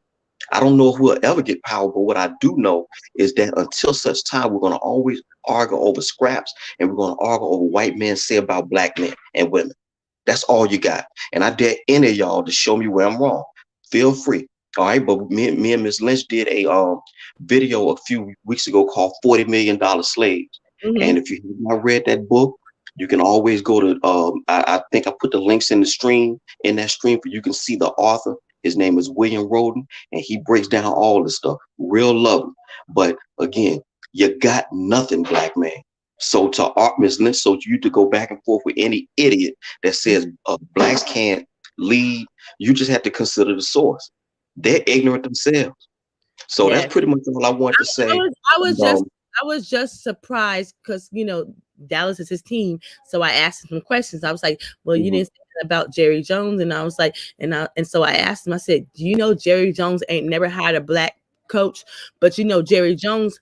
I don't know if we'll ever get power, but what I do know is that until such time, we're going to always argue over scraps, and we're going to argue over white men say about black men and women. That's all you got. And I dare any of y'all to show me where I'm wrong. Feel free. All right. But me and Ms. Lynch did a video a few weeks ago called $40 Million Slaves. Mm-hmm. And if you have not read that book, you can always go to, I think I put the links in that stream for you can see the author. His name is William Roden, and he breaks down all this stuff. Real lovely. But again, you got nothing, black man. So to Ms. Lynch, so you to go back and forth with any idiot that says blacks can't lead, you just have to consider the source. They're ignorant themselves. So that's pretty much all I want to say. I was just surprised because Dallas is his team. So I asked him some questions. I was like, well, you didn't say about Jerry Jones. And I was like, and so I asked him, I said, do you know Jerry Jones ain't never had a black coach? But Jerry Jones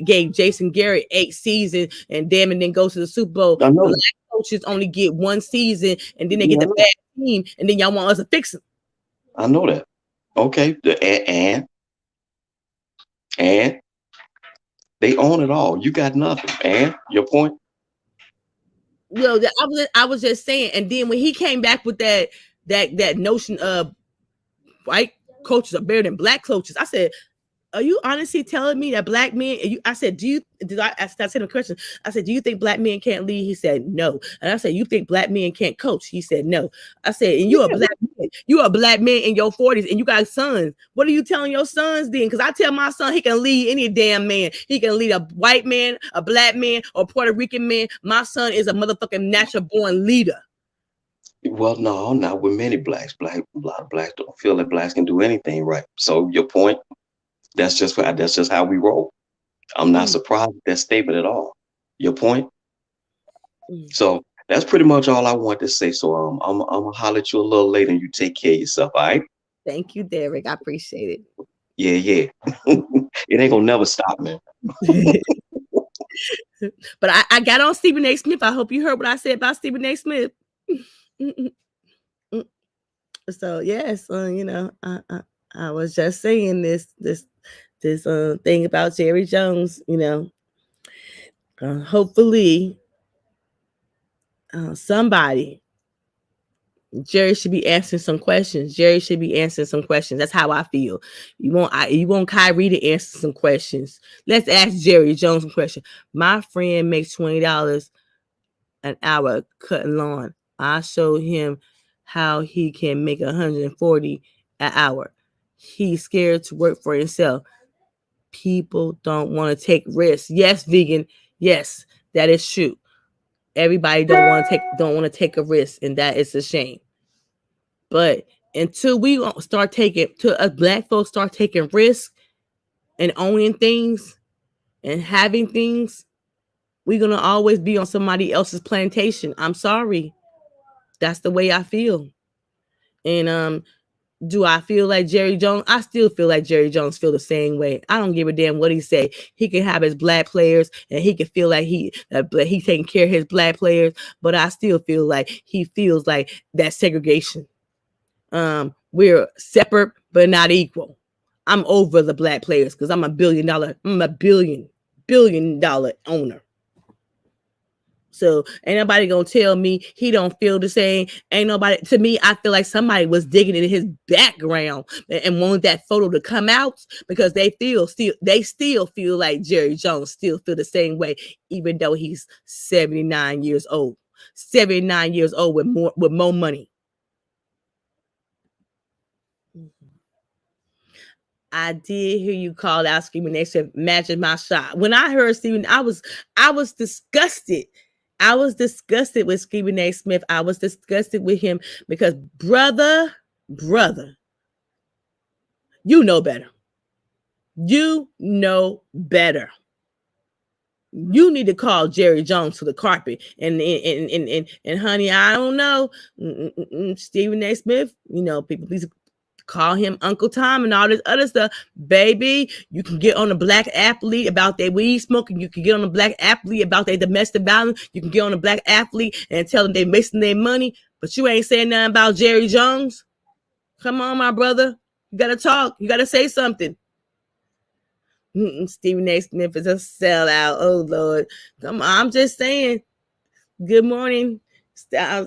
gave Jason Garrett 8 seasons and damn it, then go to the Super Bowl. Black coaches only get 1 season and then they get the bad team and then y'all want us to fix them. I know that. Okay. And they own it all. You got nothing. And your point? Well, I was just saying, and then when he came back with that notion of white coaches are better than black coaches, I said, are you honestly telling me that black men? I said, I said him a question. I said, do you think black men can't lead? He said, no. And I said, you think black men can't coach? He said, no. I said, and you're a black man. You're a black man in your 40s and you got sons. What are you telling your sons then? Because I tell my son he can lead any damn man. He can lead a white man, a black man, or Puerto Rican man. My son is a motherfucking natural born leader. Well, no, not with many blacks. A lot of blacks don't feel that blacks can do anything right. So your point? That's just how we roll. I'm not surprised at that statement at all. Your point? So that's pretty much all I want to say. So I'm gonna holler at you a little later and you take care of yourself, all right? Thank you, Derek. I appreciate it. Yeah. It ain't gonna never stop, man. But I got on Stephen A. Smith. I hope you heard what I said about Stephen A. Smith. So yes, I was just saying this thing about Jerry Jones, hopefully somebody, Jerry should be answering some questions. That's how I feel. You want Kyrie to answer some questions. Let's ask Jerry Jones some questions. My friend makes $20 an hour cutting lawn. I showed him how he can make $140 an hour. He's scared to work for himself. People don't want to take risks. Yes, vegan. Yes, that is true. Everybody don't want to take a risk, and that is a shame. But until us black folks start taking risks and owning things and having things, we're gonna always be on somebody else's plantation. I'm sorry. That's the way I feel. And do I feel like Jerry Jones? I still feel like Jerry Jones feel the same way. I don't give a damn what he say. He can have his black players and he can feel like he's taking care of his black players, but I still feel like he feels like that segregation. We're separate but not equal. I'm over the black players because I'm a billion dollar owner. So ain't nobody gonna tell me he don't feel the same. Ain't nobody. To me, I feel like somebody was digging in his background and wanted that photo to come out because they still feel like Jerry Jones still feel the same way, even though he's 79 years old. 79 years old with more money. I did hear you call out Stephen A. Smith, matching my shot. When I heard Stephen, I was disgusted. I was disgusted with Stephen A. Smith. I was disgusted with him because brother, brother, you know better. You know better. You need to call Jerry Jones to the carpet. And honey, I don't know. Stephen A. Smith, people please call him Uncle Tom and all this other stuff. Baby, you can get on a black athlete about their weed smoking. You can get on a black athlete about their domestic violence. You can get on a black athlete and tell them they're wasting their money. But you ain't saying nothing about Jerry Jones. Come on, my brother. You got to talk. You got to say something. Stephen A. Smith is a sellout. Oh, Lord. Come on. I'm just saying. Good morning.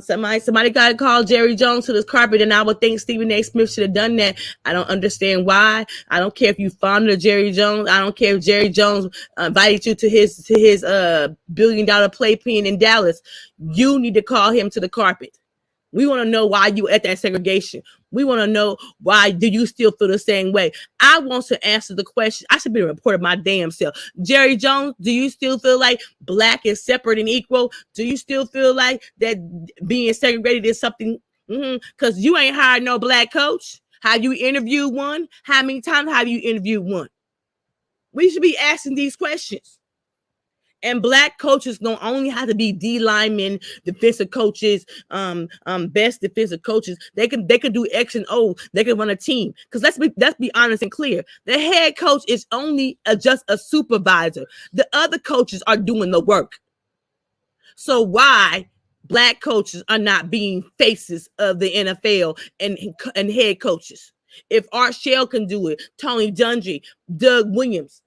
Somebody got to call Jerry Jones to this carpet, and I would think Stephen A. Smith should have done that. I don't understand why. I don't care if you fond of Jerry Jones. I don't care if Jerry Jones invited you to his $1 billion playpen in Dallas. You need to call him to the carpet. We want to know why you at that segregation. We want to know why do you still feel the same way? I want to answer the question. I should be a reporter my damn self. Jerry Jones, do you still feel like black is separate and equal? Do you still feel like that being segregated is something? Because you ain't hired no black coach. Have you interviewed one? How many times have you interviewed one? We should be asking these questions. And black coaches don't only have to be D linemen, defensive coaches, best defensive coaches. They can do X and O. They can run a team. Because let's be honest and clear. The head coach is only just a supervisor. The other coaches are doing the work. So why black coaches are not being faces of the NFL and head coaches? If Art Shell can do it, Tony Dungy, Doug Williams,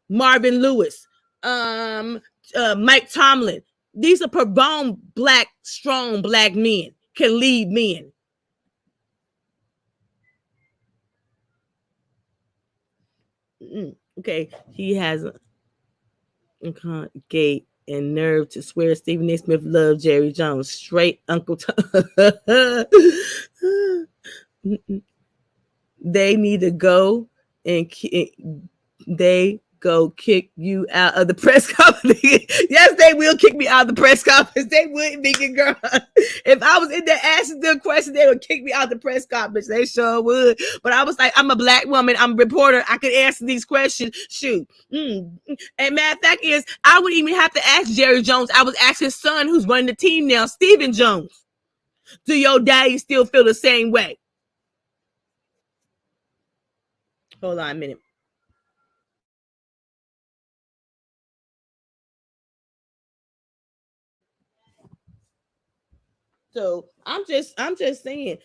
Marvin Lewis, Mike Tomlin. These are proven black, strong black men, can lead men. Okay, he has a gate and nerve to swear Stephen A. Smith loved Jerry Jones. Straight Uncle Tom. They need to go and go kick you out of the press conference. Yes, they will kick me out of the press conference. They wouldn't be good, girl. If I was in there asking them questions, they would kick me out of the press conference. They sure would. But I was like, I'm a black woman. I'm a reporter. I could answer these questions. Shoot. And matter of fact is, I wouldn't even have to ask Jerry Jones. I was asking his son who's running the team now, Stephen Jones. Do your daddy still feel the same way? Hold on a minute. So I'm just saying,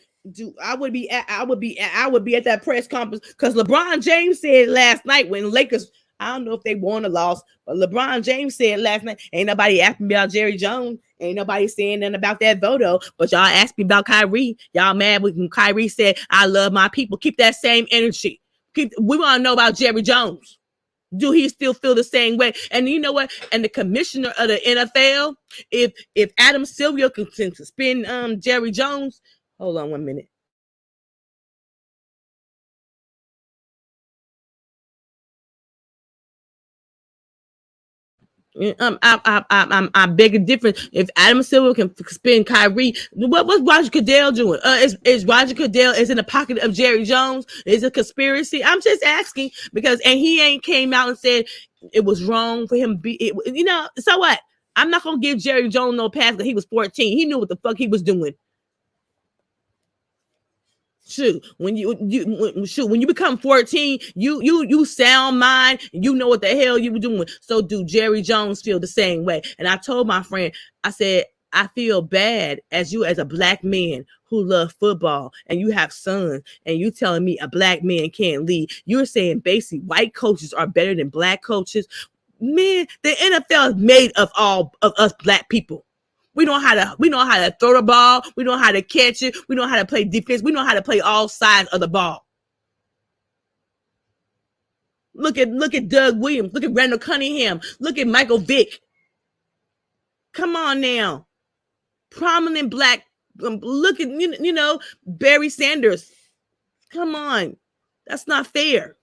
I would be at that press conference because LeBron James said last night when Lakers, I don't know if they won or lost, but LeBron James said last night, ain't nobody asking me about Jerry Jones, ain't nobody saying nothing about that Vodo, but y'all asked me about Kyrie. Y'all mad when Kyrie said, I love my people. Keep that same energy. We want to know about Jerry Jones. Do he still feel the same way? And you know what? And the commissioner of the NFL, if Adam Silver can suspend Jerry Jones, hold on 1 minute. I beg a difference. If Adam Silver can spin Kyrie, what's Roger Goodell doing? Is Roger Goodell is in the pocket of Jerry Jones? Is it a conspiracy? I'm just asking because, and he ain't came out and said it was wrong for him. So what? I'm not gonna give Jerry Jones no pass because he was 14. He knew what the fuck he was doing. Shoot, when you become 14, you sound mind, you know what the hell you were doing. So do Jerry Jones feel the same way? And I told my friend, I said, I feel bad as a black man who love football and you have sons and you telling me a black man can't lead. You're saying basically white coaches are better than black coaches. Man, the NFL is made of all of us black people. We know how to throw the ball. We know how to catch it. We know how to play defense. We know how to play all sides of the ball. Look at Doug Williams. Look at Randall Cunningham. Look at Michael Vick. Come on now. Prominent black. Look at, Barry Sanders. Come on. That's not fair.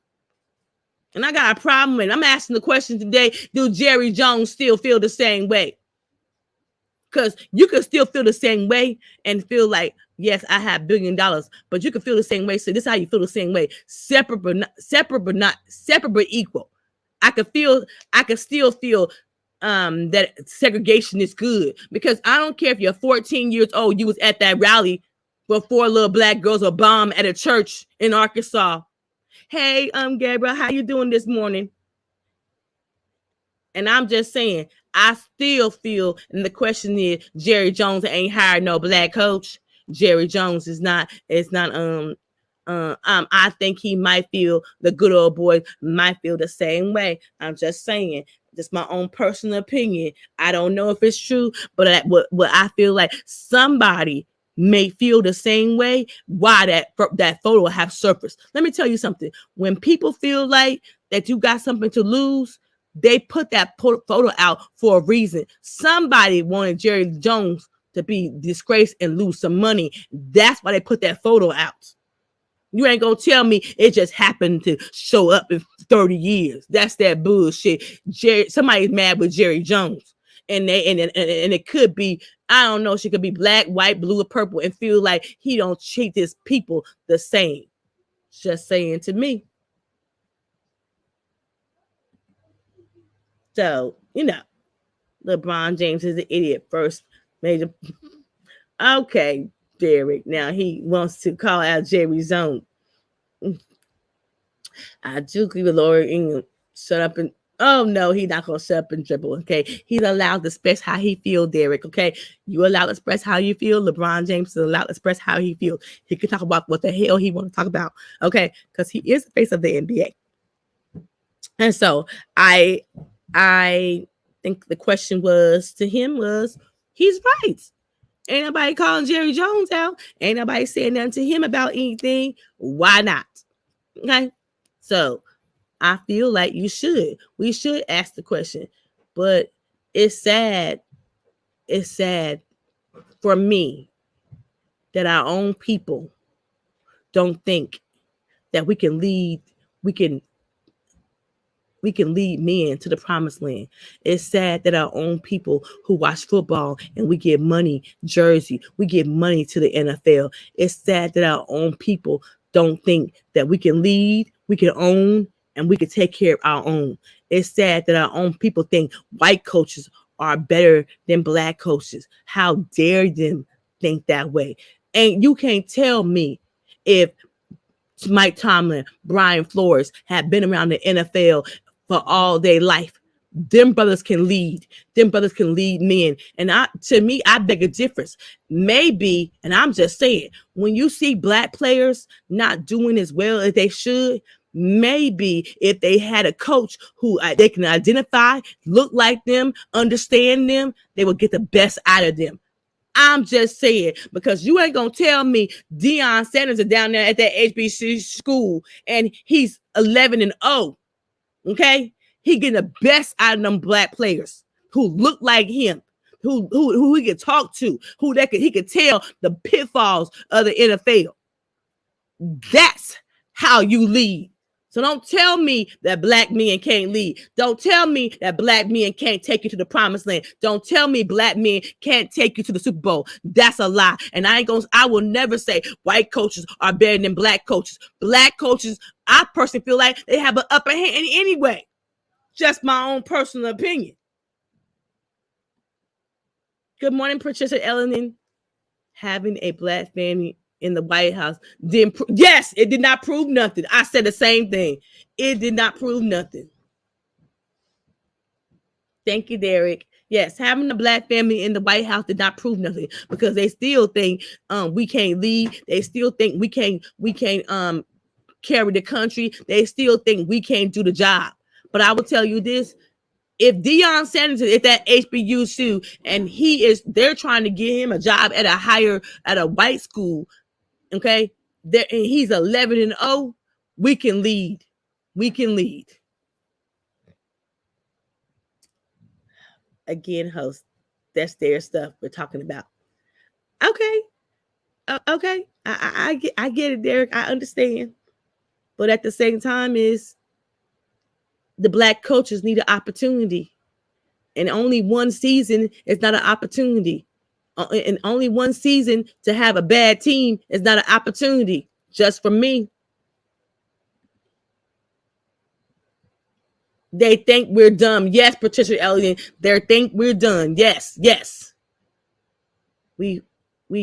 And I got a problem with it. I'm asking the question today, do Jerry Jones still feel the same way? Because you can still feel the same way and feel like, yes, I have $1 billion, but you can feel the same way. So this is how you feel the same way. Separate but equal. I could still feel that segregation is good, because I don't care if you're 14 years old, you was at that rally where 4 little black girls were bombed at a church in Arkansas. Hey, Gabriel, how you doing this morning? And I'm just saying, I still feel, and the question is, Jerry Jones ain't hired no black coach. Jerry Jones is not. I think he might feel, the good old boy might feel the same way. I'm just saying, just my own personal opinion. I don't know if it's true, but what I feel like somebody may feel the same way. Why that photo have surfaced? Let me tell you something. When people feel like that you got something to lose, they put that photo out for a reason. Somebody wanted Jerry Jones to be disgraced and lose some money. That's why they put that photo out. You ain't gonna tell me it just happened to show up in 30 years. That's that bullshit. Somebody's mad with Jerry Jones. And it could be, I don't know, she could be black, white, blue, or purple, and feel like he don't treat his people the same. Just saying to me. So, LeBron James is an idiot. First major. Okay, Derek. Now he wants to call out Jerry Jones. I do agree with Laura Ingram. Shut up and, oh no, he's not gonna shut up and dribble. Okay, he's allowed to express how he feels, Derek. Okay, you allowed to express how you feel. LeBron James is allowed to express how he feels. He can talk about what the hell he want to talk about. Okay, because he is the face of the NBA. And so I think the question was to him was, he's right. Ain't nobody calling Jerry Jones out. Ain't nobody saying nothing to him about anything. Why not? Okay. So I feel like we should ask the question, but it's sad for me that our own people don't think that we can lead men to the promised land. It's sad that our own people who watch football and we give money, jersey, we give money to the NFL. It's sad that our own people don't think that we can lead, we can own, and we can take care of our own. It's sad that our own people think white coaches are better than black coaches. How dare them think that way? And you can't tell me if Mike Tomlin, Brian Flores have been around the NFL for all their life. Them brothers can lead. Them brothers can lead men. And to me, I beg a difference. Maybe, and I'm just saying, when you see black players not doing as well as they should, maybe if they had a coach who they can identify, look like them, understand them, they will get the best out of them. I'm just saying, because you ain't gonna tell me Deion Sanders is down there at that HBC school and he's 11-0. Okay, he getting the best out of them black players who look like him, who he can talk to, he could tell the pitfalls of the NFL. That's how you lead. So don't tell me that black men can't lead. Don't tell me that black men can't take you to the promised land. Don't tell me black men can't take you to the Super Bowl. That's a lie. And I will never say white coaches are better than black coaches. Black coaches, I personally feel like they have an upper hand anyway. Just my own personal opinion. Good morning, Patricia Ellenen. Having a black family in the White House yes, it did not prove nothing. I said the same thing. It did not prove nothing. Thank you, Derek. Yes, having a black family in the White House did not prove nothing, because they still think we can't lead. They still think we can't carry the country. They still think we can't do the job. But I will tell you this: if Deion Sanders is at that HBCU and they're trying to get him a job at a white school, okay, and he's 11-0, we can lead. We can lead. Again, host, that's their stuff we're talking about. Okay. Okay. I get it, Derek. I understand. But at the same time, is the black coaches need an opportunity. And only one season is not an opportunity. And only one season to have a bad team is not an opportunity. Just for me. They think we're dumb. Yes, Patricia Elliott. They think we're done. Yes, yes. We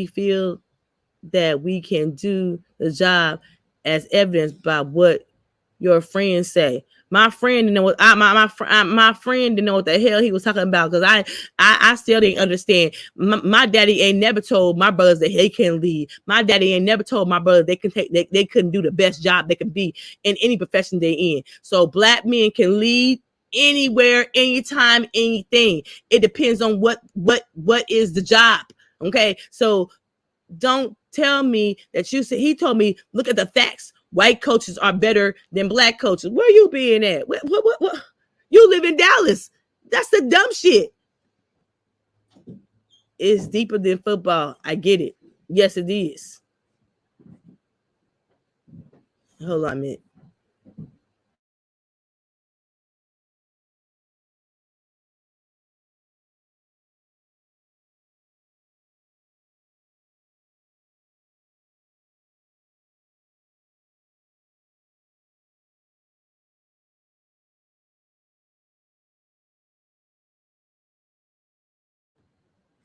feel that we can do the job as evidenced by what your friends say. My friend didn't know what my friend didn't know what the hell he was talking about, because I still didn't understand. My daddy ain't never told my brothers that they can lead. My daddy ain't never told my brothers they couldn't do the best job they can be in any profession they in. So black men can lead anywhere, anytime, anything. It depends on what is the job. Okay, so don't tell me that you said, he told me, look at the facts. White coaches are better than black coaches. Where you being at? What? You live in Dallas. That's the dumb shit. It's deeper than football. I get it. Yes, it is. Hold on a minute.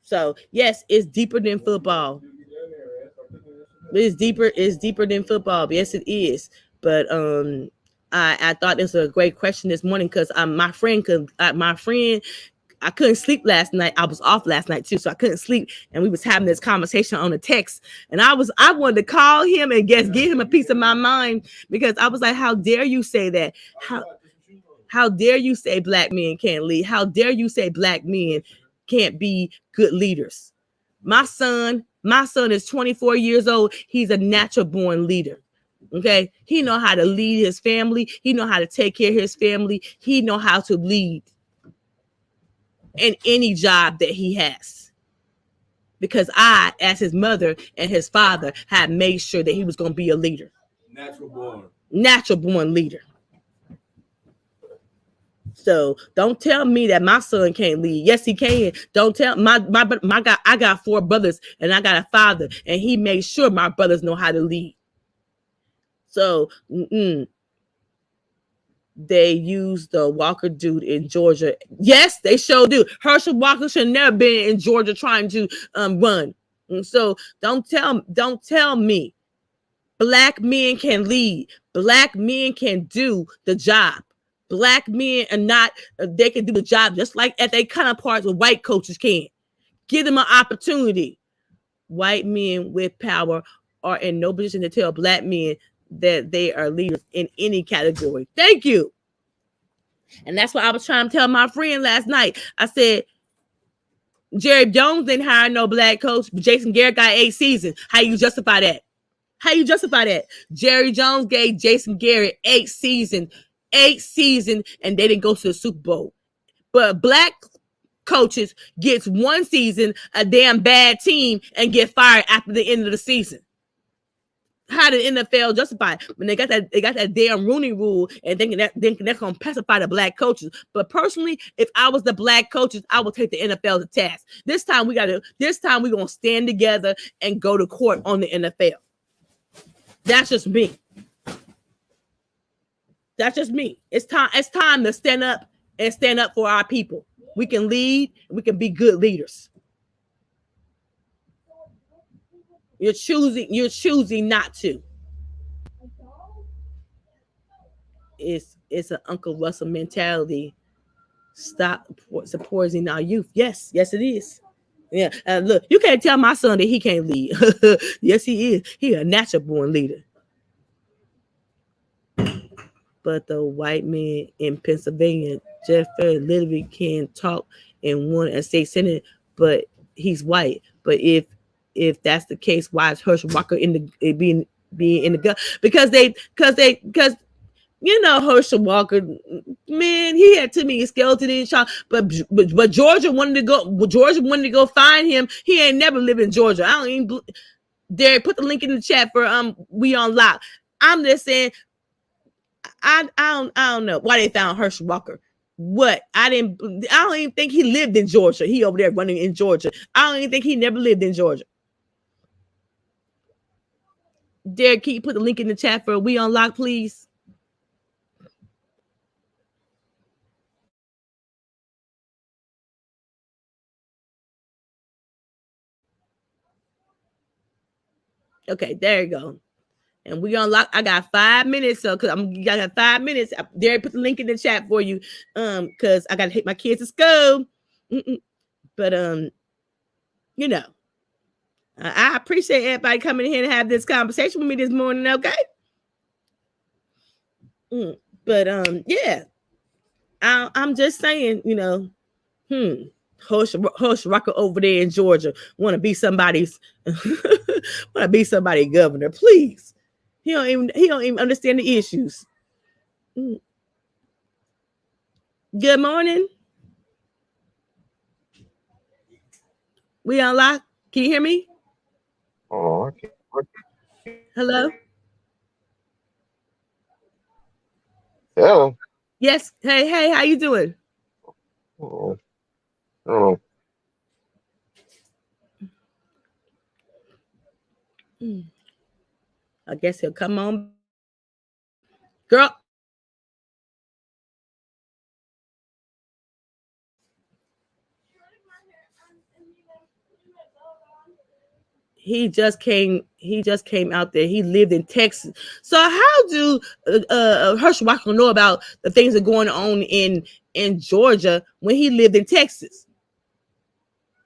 So yes, it's deeper than football. It's deeper than football. Yes, it is. But I thought this was a great question this morning, because my friend I couldn't sleep last night. I was off last night too, so I couldn't sleep. And we was having this conversation on a text. And I wanted to call him and give him a piece of my mind, because I was like, how dare you say that? How dare you say black men can't lead? How dare you say black men can't be good leaders? My son is 24 years old. He's a natural born leader. Okay. He know how to lead his family. He know how to take care of his family. He know how to lead in any job that he has. Because I, as his mother and his father, had made sure that he was going to be a leader. Natural born leader. So don't tell me that my son can't lead. Yes, he can. Don't tell my guy. I got 4 brothers and I got a father, and he made sure my brothers know how to lead. So they use the Walker dude in Georgia. Yes, they sure do. Herschel Walker should never been in Georgia trying to run. And so don't tell me black men can lead. Black men can do the job. Black men are not, they can do the job just like at their counterparts with white coaches can. Give them an opportunity. White men with power are in no position to tell black men that they are leaders in any category. Thank you. And that's what I was trying to tell my friend last night. I said, Jerry Jones didn't hire no black coach, but Jason Garrett got 8 seasons. How you justify that? How you justify that? Jerry Jones gave Jason Garrett 8 seasons, and they didn't go to the Super Bowl. But black coaches gets 1 season, a damn bad team, and get fired after the end of the season. How did NFL justify it? When they got that damn Rooney Rule and thinking that's gonna pacify the black coaches. But personally, if I was the black coaches, I would take the NFL to task. This time we're gonna stand together and go to court on the NFL. That's just me. That's just me. It's time to stand up for our people. We can lead, we can be good leaders. You're choosing not to. It's an Uncle Russell mentality. Stop supporting our youth. Yes, it is. Yeah. Look, you can't tell my son that he can't lead. Yes, he is. He a natural born leader. But the white man in Pennsylvania, Jeff Fair, literally can talk and won a state senate, but he's white. But if that's the case, why is Herschel Walker being in the gun? Because you know Herschel Walker, man, he had too many skeleton in his child. But Georgia wanted to go find him. He ain't never lived in Georgia. I don't even. Derek, put the link in the chat for We On Lock. I'm just saying. I don't know why they found Herschel Walker. What? I don't even think he lived in Georgia. He over there running in Georgia. I don't even think he never lived in Georgia. Derek, can you put the link in the chat for We Unlock, please? Okay, there you go. And We Unlock. I got 5 minutes, so because I got 5 minutes. Derek, put the link in the chat for you. Because I gotta take my kids to school. But you know, I appreciate everybody coming here and have this conversation with me this morning. Okay. But yeah, I'm just saying, you know, Hush Rocker over there in Georgia want to be somebody's governor, please. He don't even understand the issues. Good morning. We Unlock. Can you hear me? Oh, okay. Hello. Hello. Yes. Hey, how you doing? Oh. I guess he'll come on. Girl. He just came out there. He lived in Texas. So how do Herschel know about the things that are going on in Georgia when he lived in Texas?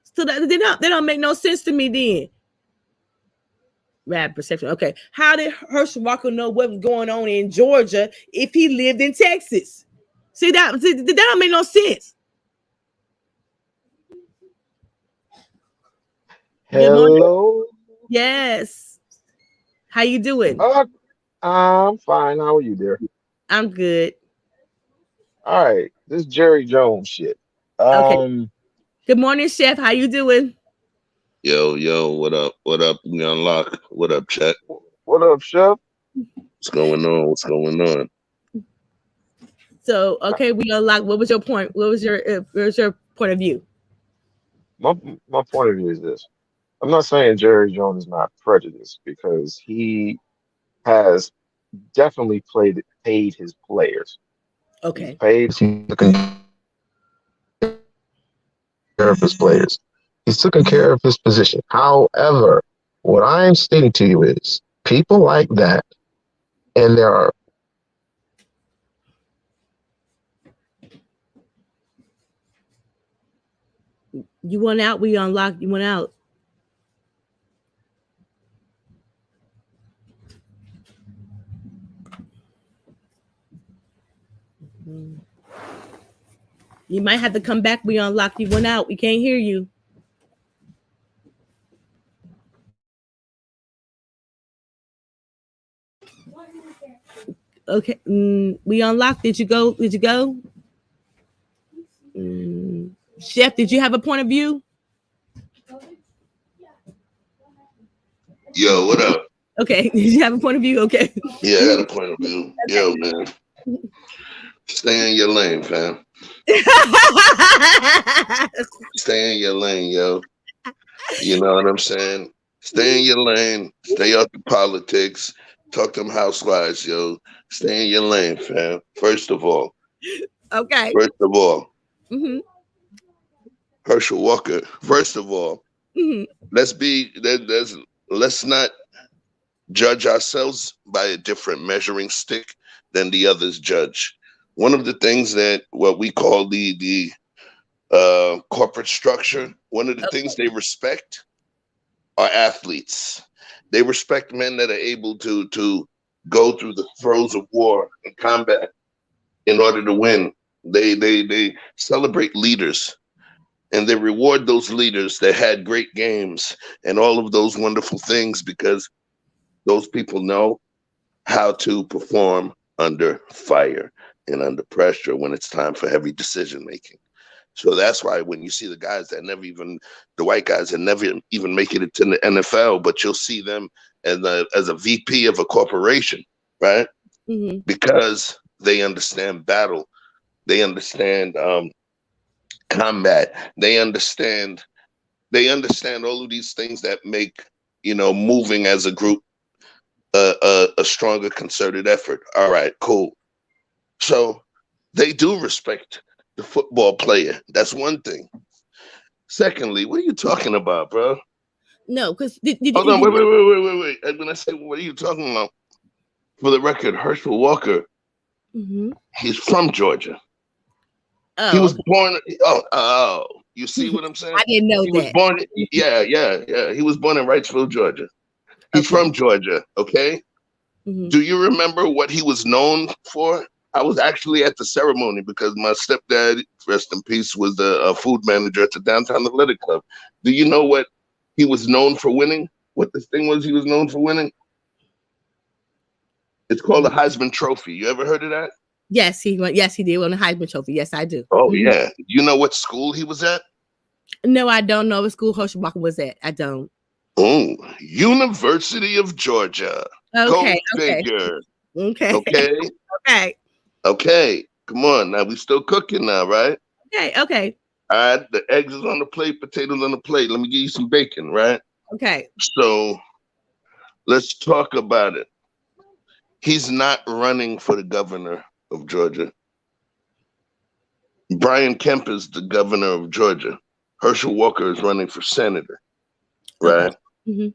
So that they don't make no sense to me then. Rap perception. Okay. How did Herschel Walker know what was going on in Georgia if he lived in Texas? See, that don't make no sense. Hello. Yes. How you doing? I'm fine. How are you, dear? I'm good. All right. This Jerry Jones shit. Okay. Good morning, Chef. How you doing? Yo, what up? What up? We Unlock. What up, Chet? What up, Chef? What's going on? So, okay, We Unlock. What was your point? What was your point of view? My point of view is this. I'm not saying Jerry Jones is not prejudiced because he has definitely paid his players. Okay. He's taken care of his players. He's taken care of his position. However, what I'm stating to you is people like that, and there are You went out, We Unlock. You went out. You might have to come back. We Unlock. You went out. We can't hear you. Okay. We Unlocked. Did you go? Chef, did you have a point of view? Yo, what up? Okay. Did you have a point of view? Okay. Yeah, I got a point of view. Okay. Yo, man. Stay in your lane, fam. Stay in your lane, yo. You know what I'm saying? Stay in your lane. Stay out the politics. Talk to them housewives, yo. Stay in your lane, fam. First of all. Okay. First of all. Herschel Walker. First of all. Let's not judge ourselves by a different measuring stick than the others judge. One of the things that what we call the corporate structure, one of the things they respect are athletes. They respect men that are able to go through the throes of war and combat in order to win. They celebrate leaders. And they reward those leaders that had great games and all of those wonderful things because those people know how to perform under fire and under pressure when it's time for heavy decision making. So that's why when you see the guys that the white guys that never even make it into the NFL, but you'll see them as a VP of a corporation, right? Because they understand battle. They understand combat. They understand all of these things that make, moving as a group a stronger concerted effort. All right, cool. So they do respect the football player. That's one thing. Secondly, what are you talking about, bro? No, because Hold on, wait. And when I say what are you talking about, for the record, Herschel Walker, he's from Georgia. Oh, He was born. Oh, you see what I'm saying? I didn't know he that. was born. Yeah. He was born in Wrightsville, Georgia. He's from Georgia. Okay. Do you remember what he was known for? I was actually at the ceremony because my stepdad, rest in peace, was the food manager at the Downtown Athletic Club. Do you know what he was known for winning? What this thing was he was known for winning? It's called the Heisman Trophy. You ever heard of that? Yes, he went. Yes, he did win the Heisman Trophy. Yes, I do. Oh yeah. You know what school he was at? No, I don't know what school Herschel Walker was at. I don't. Oh, University of Georgia. Okay. Go figure. Okay. Okay. Come on. Now we still cooking now, right? Okay. All right. The eggs is on the plate, potatoes on the plate. Let me give you some bacon, right? Okay. So let's talk about it. He's not running for the governor of Georgia. Brian Kemp is the governor of Georgia. Herschel Walker is running for senator, right? Okay.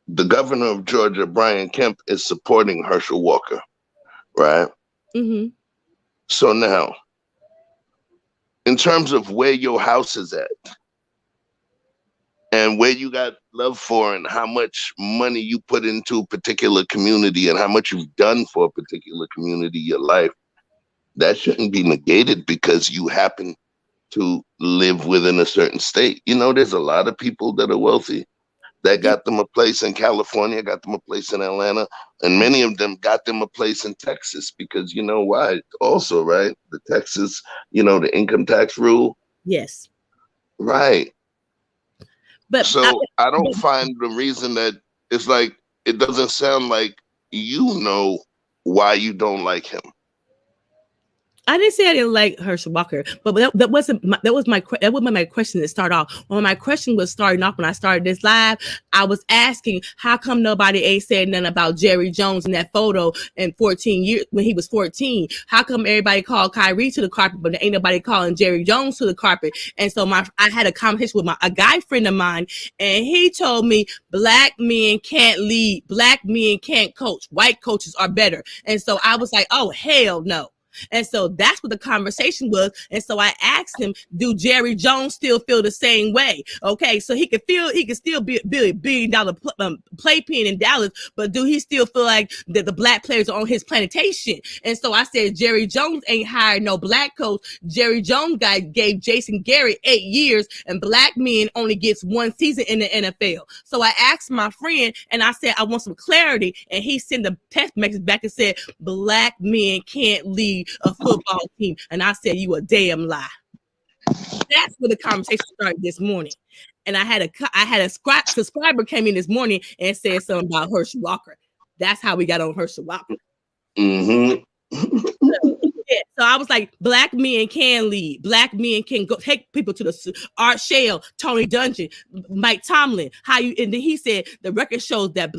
The governor of Georgia, Brian Kemp, is supporting Herschel Walker, right? So now, in terms of where your house is at and where you got love for and how much money you put into a particular community and how much you've done for a particular community, your life, that shouldn't be negated because you happen to live within a certain state. There's a lot of people that are wealthy that got them a place in California, got them a place in Atlanta, and many of them got them a place in Texas because you know why? Also, right? The Texas, the income tax rule. Yes. Right. But so I don't find the reason that it's like, it doesn't sound like you know why you don't like him. I didn't say I didn't like Herschel Walker, but that was my question to start off. When my question was starting off when I started this live, I was asking how come nobody ain't said nothing about Jerry Jones in that photo in 14 years when he was 14. How come everybody called Kyrie to the carpet, but there ain't nobody calling Jerry Jones to the carpet? And so I had a conversation with a guy friend of mine, and he told me black men can't lead, black men can't coach, white coaches are better. And so I was like, oh hell no. And so that's what the conversation was. And so I asked him, do Jerry Jones still feel the same way? Okay, so he can still be a $1 billion playpen in Dallas, but do he still feel like that the black players are on his plantation? And so I said, Jerry Jones ain't hired no black coach. Jerry Jones gave Jason Garrett 8 years, and black men only gets 1 season in the NFL. So I asked my friend, and I said, I want some clarity. And he sent a text message back and said, black men can't lead a football team. And I said, you a damn lie. That's where the conversation started this morning. And I had a subscriber came in this morning and said something about Herschel Walker. That's how we got on Herschel Walker. Mm-hmm. So I was like, black men can lead. Black men can go take people to the Art Shell, Tony Dungy, Mike Tomlin. And then he said the record shows that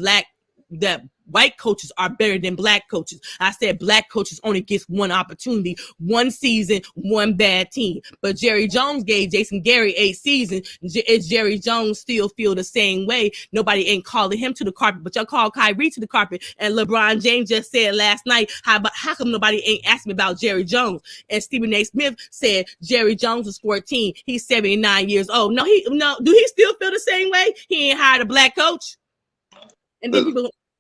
white coaches are better than black coaches. I said black coaches only gets 1 opportunity, 1 season, 1 bad team. But Jerry Jones gave Jason Garrett 8 seasons. Is Jerry Jones still feel the same way? Nobody ain't calling him to the carpet, but y'all call Kyrie to the carpet. And LeBron James just said last night, how come nobody ain't asked me about Jerry Jones? And Stephen A. Smith said Jerry Jones is 14. He's 79 years old. No. Do he still feel the same way? He ain't hired a black coach. And then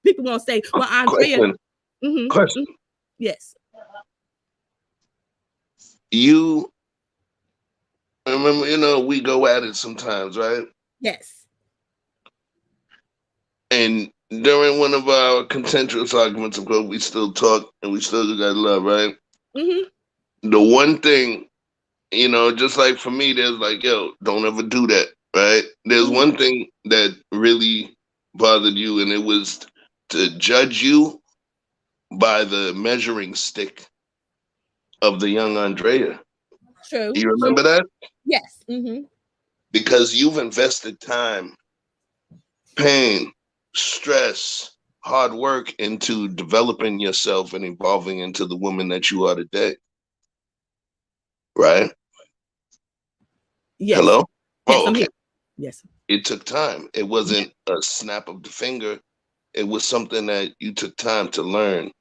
people won't say, well, Andrea. Question. Yes. You remember, we go at it sometimes, right? Yes. And during one of our contentious arguments, of course, we still talk and we still got love, right? Mm-hmm. The one thing, just like for me, there's like, yo, don't ever do that, right? There's one thing that really bothered you, and it was to judge you by the measuring stick of the young Andrea. True. You remember that? Yes. Mm-hmm. Because you've invested time, pain, stress, hard work into developing yourself and evolving into the woman that you are today. Right? Yes. Hello? Yes, Oh, I'm okay. here. Yes. It took time. It wasn't a snap of the finger. It was something that you took time to learn.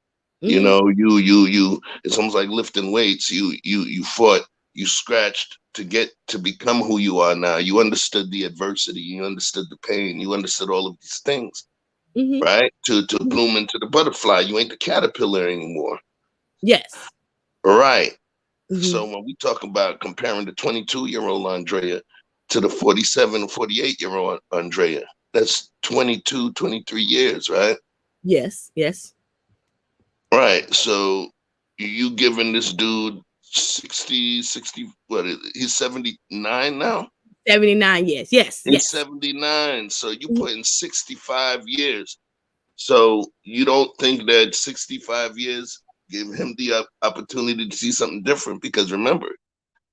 You Mhm. know, you it's almost like lifting weights. You fought, you scratched to become who you are now. You understood the adversity, you understood the pain, you understood all of these things, Mhm. right? To bloom into the butterfly. You ain't the caterpillar anymore. Yes. Right. So Mhm. when we talk about comparing the 22-year-old Andrea to the 47 or 48-year-old Andrea, that's 22, 23 years, right? Yes. Yes. Right. So you giving this dude 60, what is it? He's 79 now? 79. Yes. Yes. He's Yes. 79. So you Mhm. put in 65 years. So you don't think that 65 years give him the opportunity to see something different? Because remember,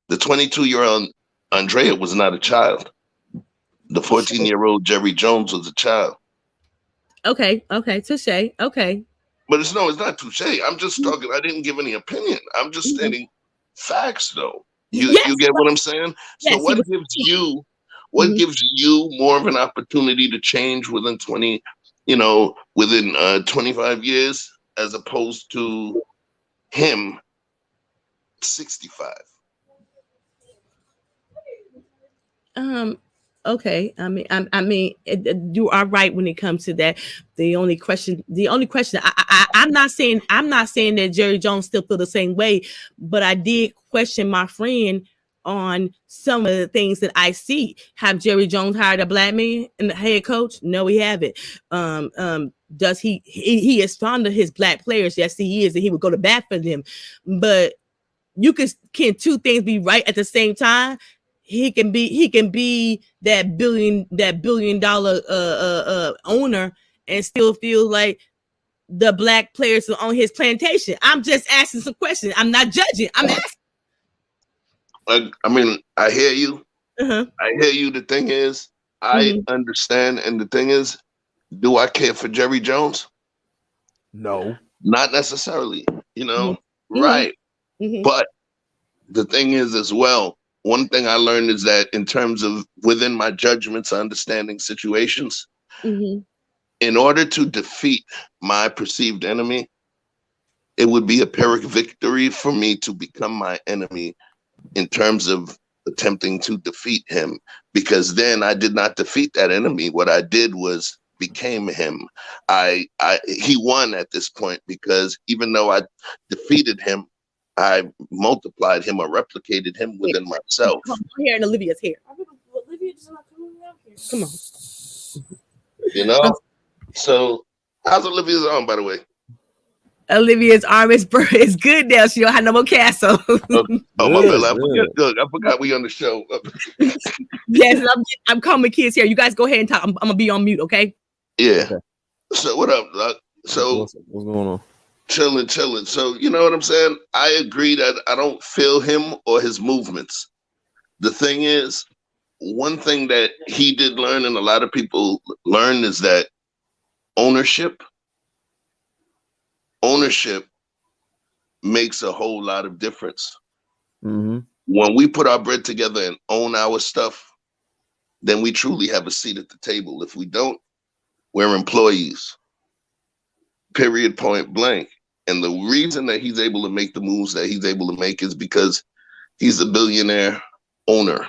the 22-year-old Andrea was not a child. The 14-year-old Jerry Jones was a child. Okay. Okay. Touche. Okay. But it's not touche. I'm just talking. I didn't give any opinion. I'm just Mhm. stating facts, though. You Yes. get what I'm saying? So Yes. He was. what Mhm. gives you more of an opportunity to change within 25 years as opposed to him 65? Okay. You are right when it comes to that. I'm not saying that Jerry Jones still feel the same way, but I did question my friend on some of the things that I see. Have Jerry Jones hired a black man and the head coach? No, he haven't. Does he is fond of his black players? Yes, he is, and he would go to bat for them. But can two things be right at the same time? He can be that billion dollar owner and still feel like the black players are on his plantation. I'm just asking some questions. I'm not judging. I'm asking. I hear you. Uh-huh. I hear you. The thing is, I Mhm. understand, and the thing is, do I care for Jerry Jones? No. Not necessarily, Mhm. Mhm. right? Mhm. But the thing is, as well, one thing I learned is that in terms of within my judgments, understanding situations, Mhm. in order to defeat my perceived enemy, it would be a Pyrrhic victory for me to become my enemy in terms of attempting to defeat him, because then I did not defeat that enemy. What I did was became him. He won at this point, because even though I defeated him, I multiplied him or replicated him Wait, within myself. come on here and Olivia's here. Olivia just not coming out here. Come on. You know? So how's Olivia's arm, by the way? Olivia's arm is good now. She don't have no more castle. Oh, my bad. Good, I forgot. good. Look, I forgot we on the show. Yes, I'm calling kids here. You guys go ahead and talk. I'm gonna be on mute, okay? Yeah. Okay. So what up, Doc? So What's going on? chilling. So you know what I'm saying? I agree that I don't feel him or his movements. The thing is, one thing that he did learn, and a lot of people learn, is that ownership makes a whole lot of difference. Mm-hmm. When we put our bread together and own our stuff, then we truly have a seat at the table. If we don't, we're employees. Period, point blank. And the reason that he's able to make the moves that he's able to make is because he's a billionaire owner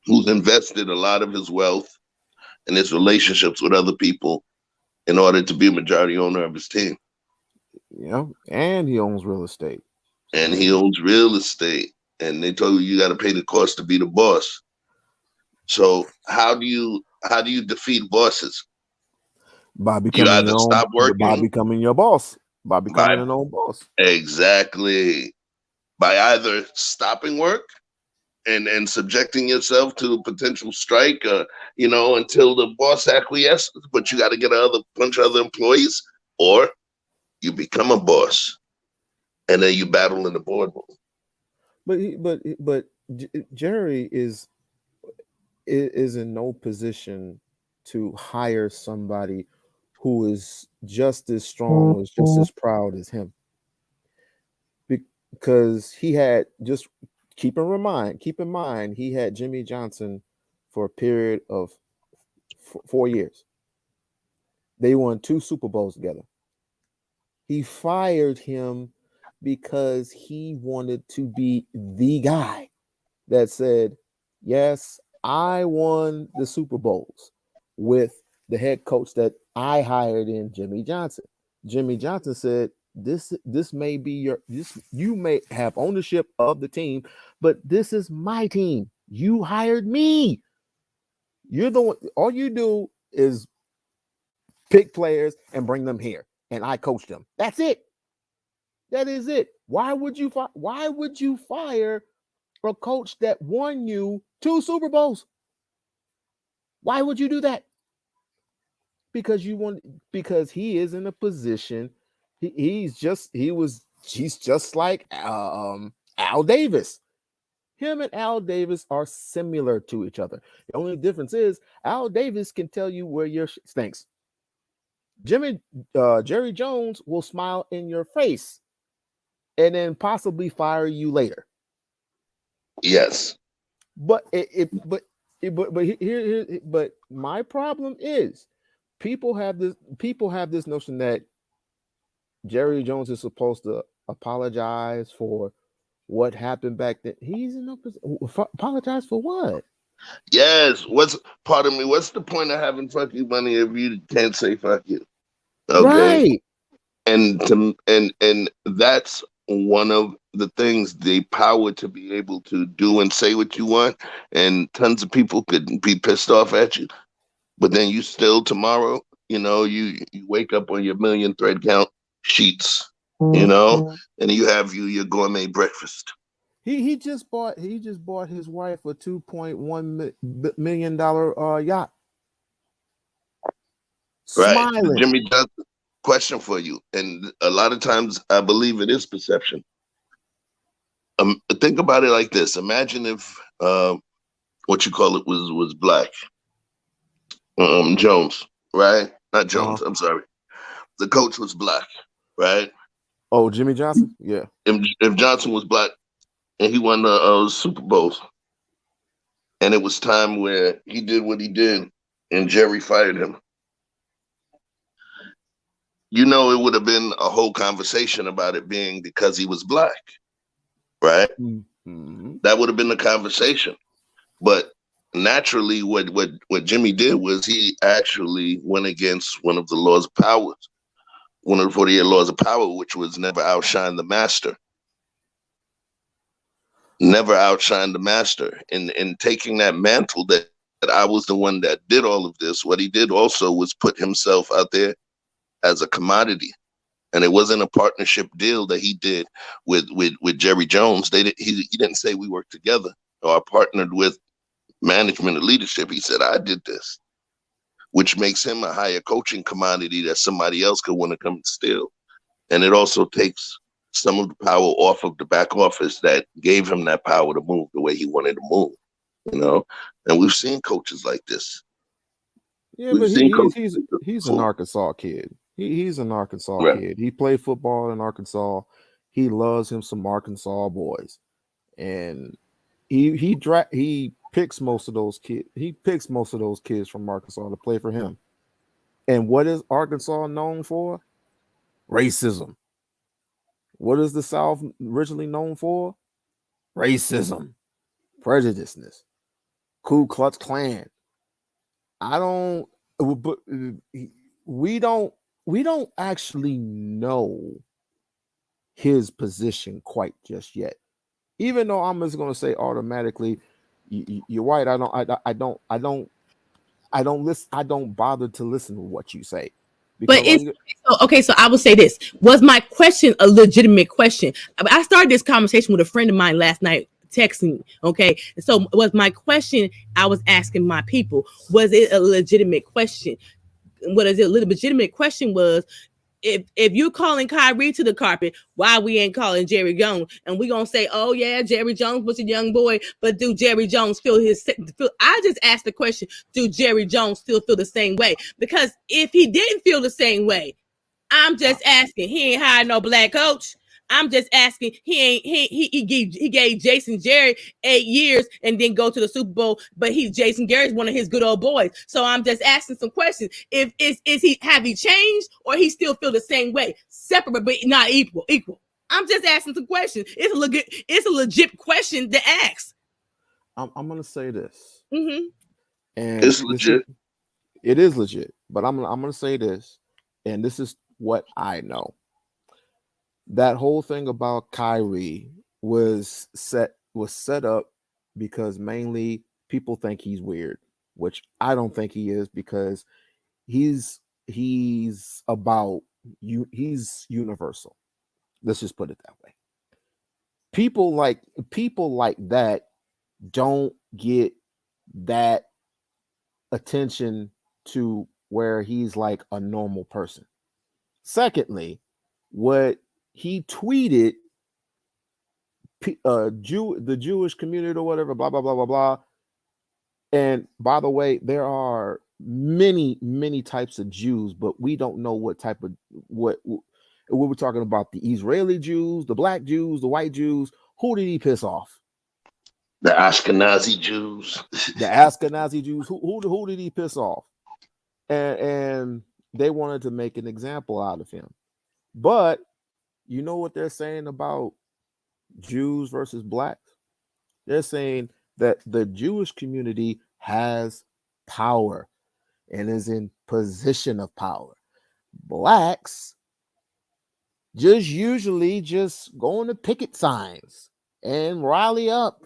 who's invested a lot of his wealth and his relationships with other people in order to be a majority owner of his team. Yeah, and he owns real estate. And he owns real estate. And they told you got to pay the cost to be the boss. So how do you defeat bosses? By You becoming either your own, stop by working becoming your boss, by becoming by an own boss. exactly by either stopping work and subjecting yourself to a potential strike, until the boss acquiesces, but you got to get a bunch of other employees, or you become a boss. and then you battle in the boardroom. But Jerry is in no position to hire somebody who is just as strong or just as proud as him, because he had just keep in mind he had Jimmy Johnson for a period of 4 years. They won 2 Super Bowls together. He fired him because he wanted to be the guy that said, yes, I won the Super Bowls with the head coach that I hired in Jimmy Johnson. Jimmy Johnson said, this may be you may have ownership of the team, but this is my team. You hired me. You're the one. All you do is pick players and bring them here, and I coach them. That's it. That is it. Why would you fire a coach that won you 2 Super Bowls? Why would you do that? Because he is in a position. He's just like Al Davis. Him and Al Davis are similar to each other. The only difference is Al Davis can tell you where your shit stinks. Jerry Jones will smile in your face and then possibly fire you later. Yes. But my problem is people have this notion that Jerry Jones is supposed to apologize for what happened back then. He's in no position. Apologize for what? Yes. What's the point of having fuck you money if you can't say fuck you? Okay. Right. And that's one of the things, the power to be able to do and say what you want, and tons of people could be pissed off at you, but then you still tomorrow, you wake up on your million thread count sheets, and you have your gourmet breakfast. He just bought his wife a $2.1 million yacht. Right. Smiling. Jimmy Johnson, question for you, and a lot of times I believe it is perception. Think about it like this. Imagine if what you call it was black. Jones, right? Not Jones. I'm sorry. The coach was black, right? Oh, Jimmy Johnson? Yeah. If Johnson was black and he won the Super Bowls, and it was time where he did what he did and Jerry fired him, it would have been a whole conversation about it being because he was black, right? Mm-hmm. That would have been the conversation. But naturally, what Jimmy did was he actually went against one of the laws of power, one of the 48 laws of power, which was never outshine the master. Never outshine the master. In taking that mantle that I was the one that did all of this, what he did also was put himself out there as a commodity. And it wasn't a partnership deal that he did with Jerry Jones. He didn't say we worked together or partnered with management or leadership. He said, I did this, which makes him a higher coaching commodity that somebody else could want to come and steal. And it also takes some of the power off of the back office that gave him that power to move the way he wanted to move, And we've seen coaches like this. Yeah, but he's an Arkansas kid. He's an Arkansas kid. He played football in Arkansas. He loves him some Arkansas boys, and he picks most of those kids. He picks most of those kids from Arkansas to play for him. And what is Arkansas known for? Racism. What is the South originally known for? Racism, prejudiceness, Ku Klux Klan. We don't actually know his position quite just yet. Even though I'm just going to say automatically, you're right. I don't bother to listen to what you say. But so I will say this: was my question a legitimate question? I started this conversation with a friend of mine last night, texting. Okay, so was my question? I was asking my people: was it a legitimate question? What is it? A legitimate question was: if you calling Kyrie to the carpet, why we ain't calling Jerry Jones? And we gonna say, oh yeah, Jerry Jones was a young boy, but do Jerry Jones feel I just asked the question, do Jerry Jones still feel the same way? Because if he didn't feel the same way, I'm just asking. He ain't hired no black coach. I'm just asking. He gave Jason Garrett 8 years and then go to the Super Bowl. But Jason Garrett's one of his good old boys. So I'm just asking some questions. If is he have he changed or he still feel the same way, separate but not equal? I'm just asking some questions. It's a legit question to ask. I'm gonna say this, Mm-hmm. and It's legit. It is legit, but I'm gonna say this, and this is what I know. That whole thing about Kyrie was set up because mainly people think he's weird, which I don't think he is, because he's about you. He's universal. Let's just put it that way. People like that don't get that attention to where he's like a normal person. Secondly, what he tweeted, the Jewish community or whatever, blah blah blah blah blah. And by the way, there are many types of Jews, but we don't know what type of what we're talking about. The Israeli Jews, the black Jews, the white Jews. Who did he piss off? The Ashkenazi Jews. The Ashkenazi Jews. Who did he piss off? And they wanted to make an example out of him. But you know what they're saying about Jews versus blacks? They're saying that the Jewish community has power and is in position of power. Blacks usually just go on the picket signs and rally up,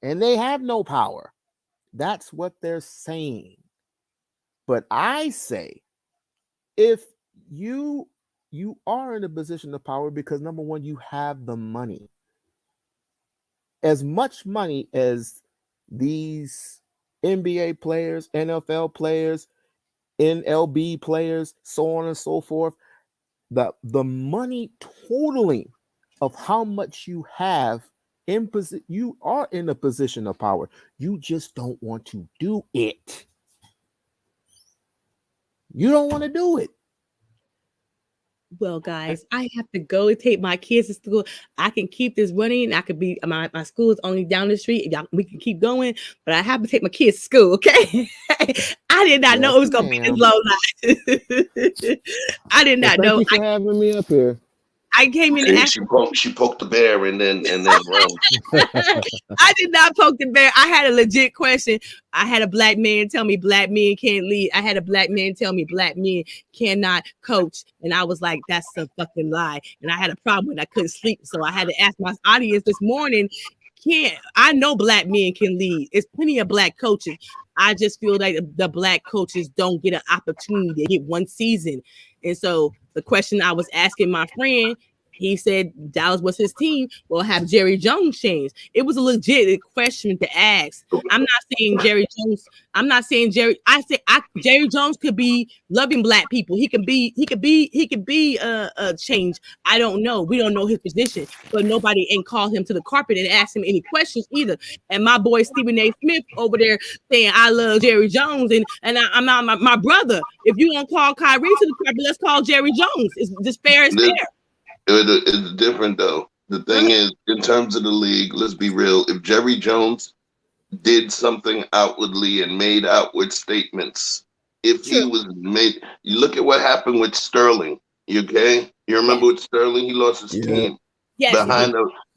and they have no power. That's what they're saying. But I say, if you are in a position of power because, number one, you have the money. As much money as these NBA players, NFL players, NLB players, so on and so forth, the money totaling of how much you have you are in a position of power. You just don't want to do it. You don't want to do it. Well, guys, I have to go and take my kids to school. I can keep this running. I could be my school is only down the street. We can keep going, but I have to take my kids to school. Okay, I did not know it was going to be this long night. I did not know. Thank you for having me up here. I came in and she poked the bear and then ran. I did not poke the bear. I had a legit question. I had a black man tell me black men can't lead. I had a black man tell me black men cannot coach. And I was like, that's a fucking lie. And I had a problem when I couldn't sleep. So I had to ask my audience this morning, I know black men can lead. There's plenty of black coaches. I just feel like the black coaches don't get an opportunity to get one season. And so the question I was asking my friend, he said Dallas was his team. Well, have Jerry Jones changed? It was a legit question to ask. I'm not saying Jerry Jones. I'm not saying Jerry. I say Jerry Jones could be loving black people. He could be change. I don't know. We don't know his position, but nobody ain't called him to the carpet and asked him any questions either. And my boy Stephen A. Smith over there saying I love Jerry Jones, and I'm not my brother. If you don't call Kyrie to the carpet, let's call Jerry Jones. It's just fair as fair. It's different though. The thing is, in terms of the league, let's be real. If Jerry Jones did something outwardly and made outward statements, if he was made, you look at what happened with Sterling. You remember with Sterling, he lost his team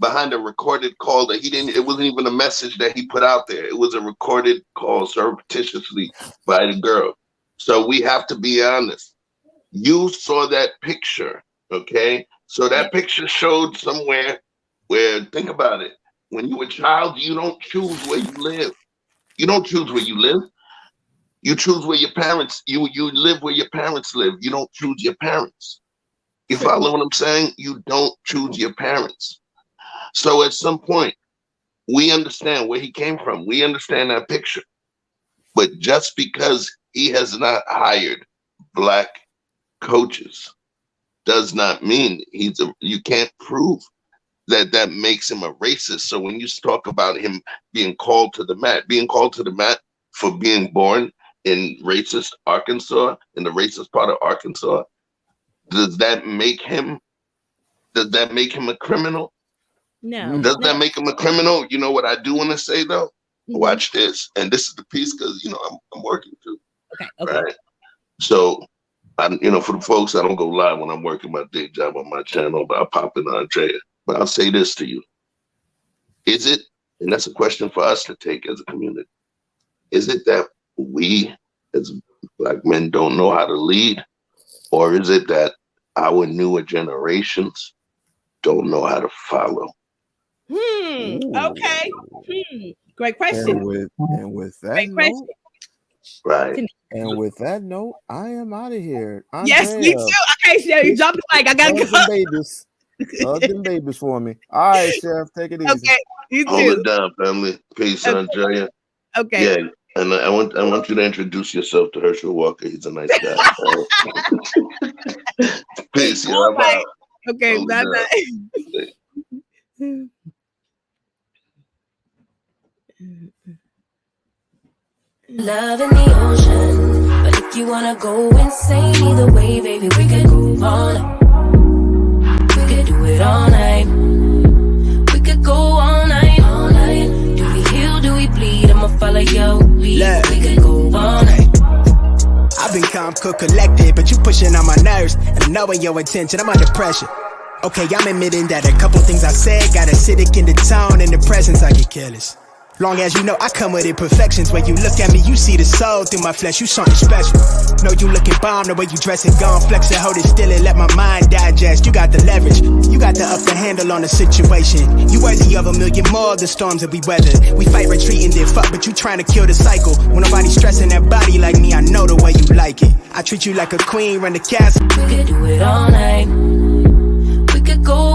behind a recorded call that he didn't. It wasn't even a message that he put out there. It was a recorded call surreptitiously by the girl. So we have to be honest. You saw that picture, okay? So that picture showed somewhere where, think about it, when you're a child, you don't choose where you live. You don't choose where you live. You choose where your parents, you live where your parents live. You don't choose your parents. You follow what I'm saying? You don't choose your parents. So at some point, we understand where he came from. We understand that picture. But just because he has not hired black coaches does not mean you can't prove that makes him a racist. So when you talk about him being called to the mat for being born in racist Arkansas, in the racist part of Arkansas, does that make him a criminal? No. Does that make him a criminal? You know what I do want to say though? Mhm. Watch this. And this is the piece because I'm working too. Okay. Right. So for the folks, I don't go live when I'm working my day job on my channel, but I pop in Andrea. But I'll say this to you. Is it, and that's a question for us to take as a community, is it that we as Black men don't know how to lead? Or is it that our newer generations don't know how to follow? Okay. Great question. And with that Great question. Note, right. And with that note, I am out of here. Yes, Andrea, me too. Okay, Chef, you dropped the mic. I gotta hug go. them babies. Hug them babies for me. All right, Chef, take it easy. Okay, you Hold too. it down, family. Peace, Andrea. Okay. Yeah, and I want you to introduce yourself to Herschel Walker. He's a nice guy. Peace, y'all. All right. Okay, Hold it bye-bye. Love in the ocean, but if you wanna go insane, either way, baby, we could move on. We could do it all night. We could go all night, all night. Do we heal? Do we bleed? I'ma follow your lead. Look. We could go all night. I've been calm, cool, collected, but you pushing on my nerves, and knowing your attention, I'm under pressure. Okay, I'm admitting that a couple things I said got acidic in the tone, in the presence I get careless. Long as you know I come with imperfections. When you look at me, you see the soul through my flesh. You something special. Know you looking bomb the way you dressing, gone flex and hold it still and let my mind digest. You got the leverage, you got the upper handle on the situation. You worthy of a million more of the storms that we weather. We fight retreating, then fuck, but you trying to kill the cycle. When nobody stressing that body like me, I know the way you like it. I treat you like a queen, run the castle. We could do it all night. We could go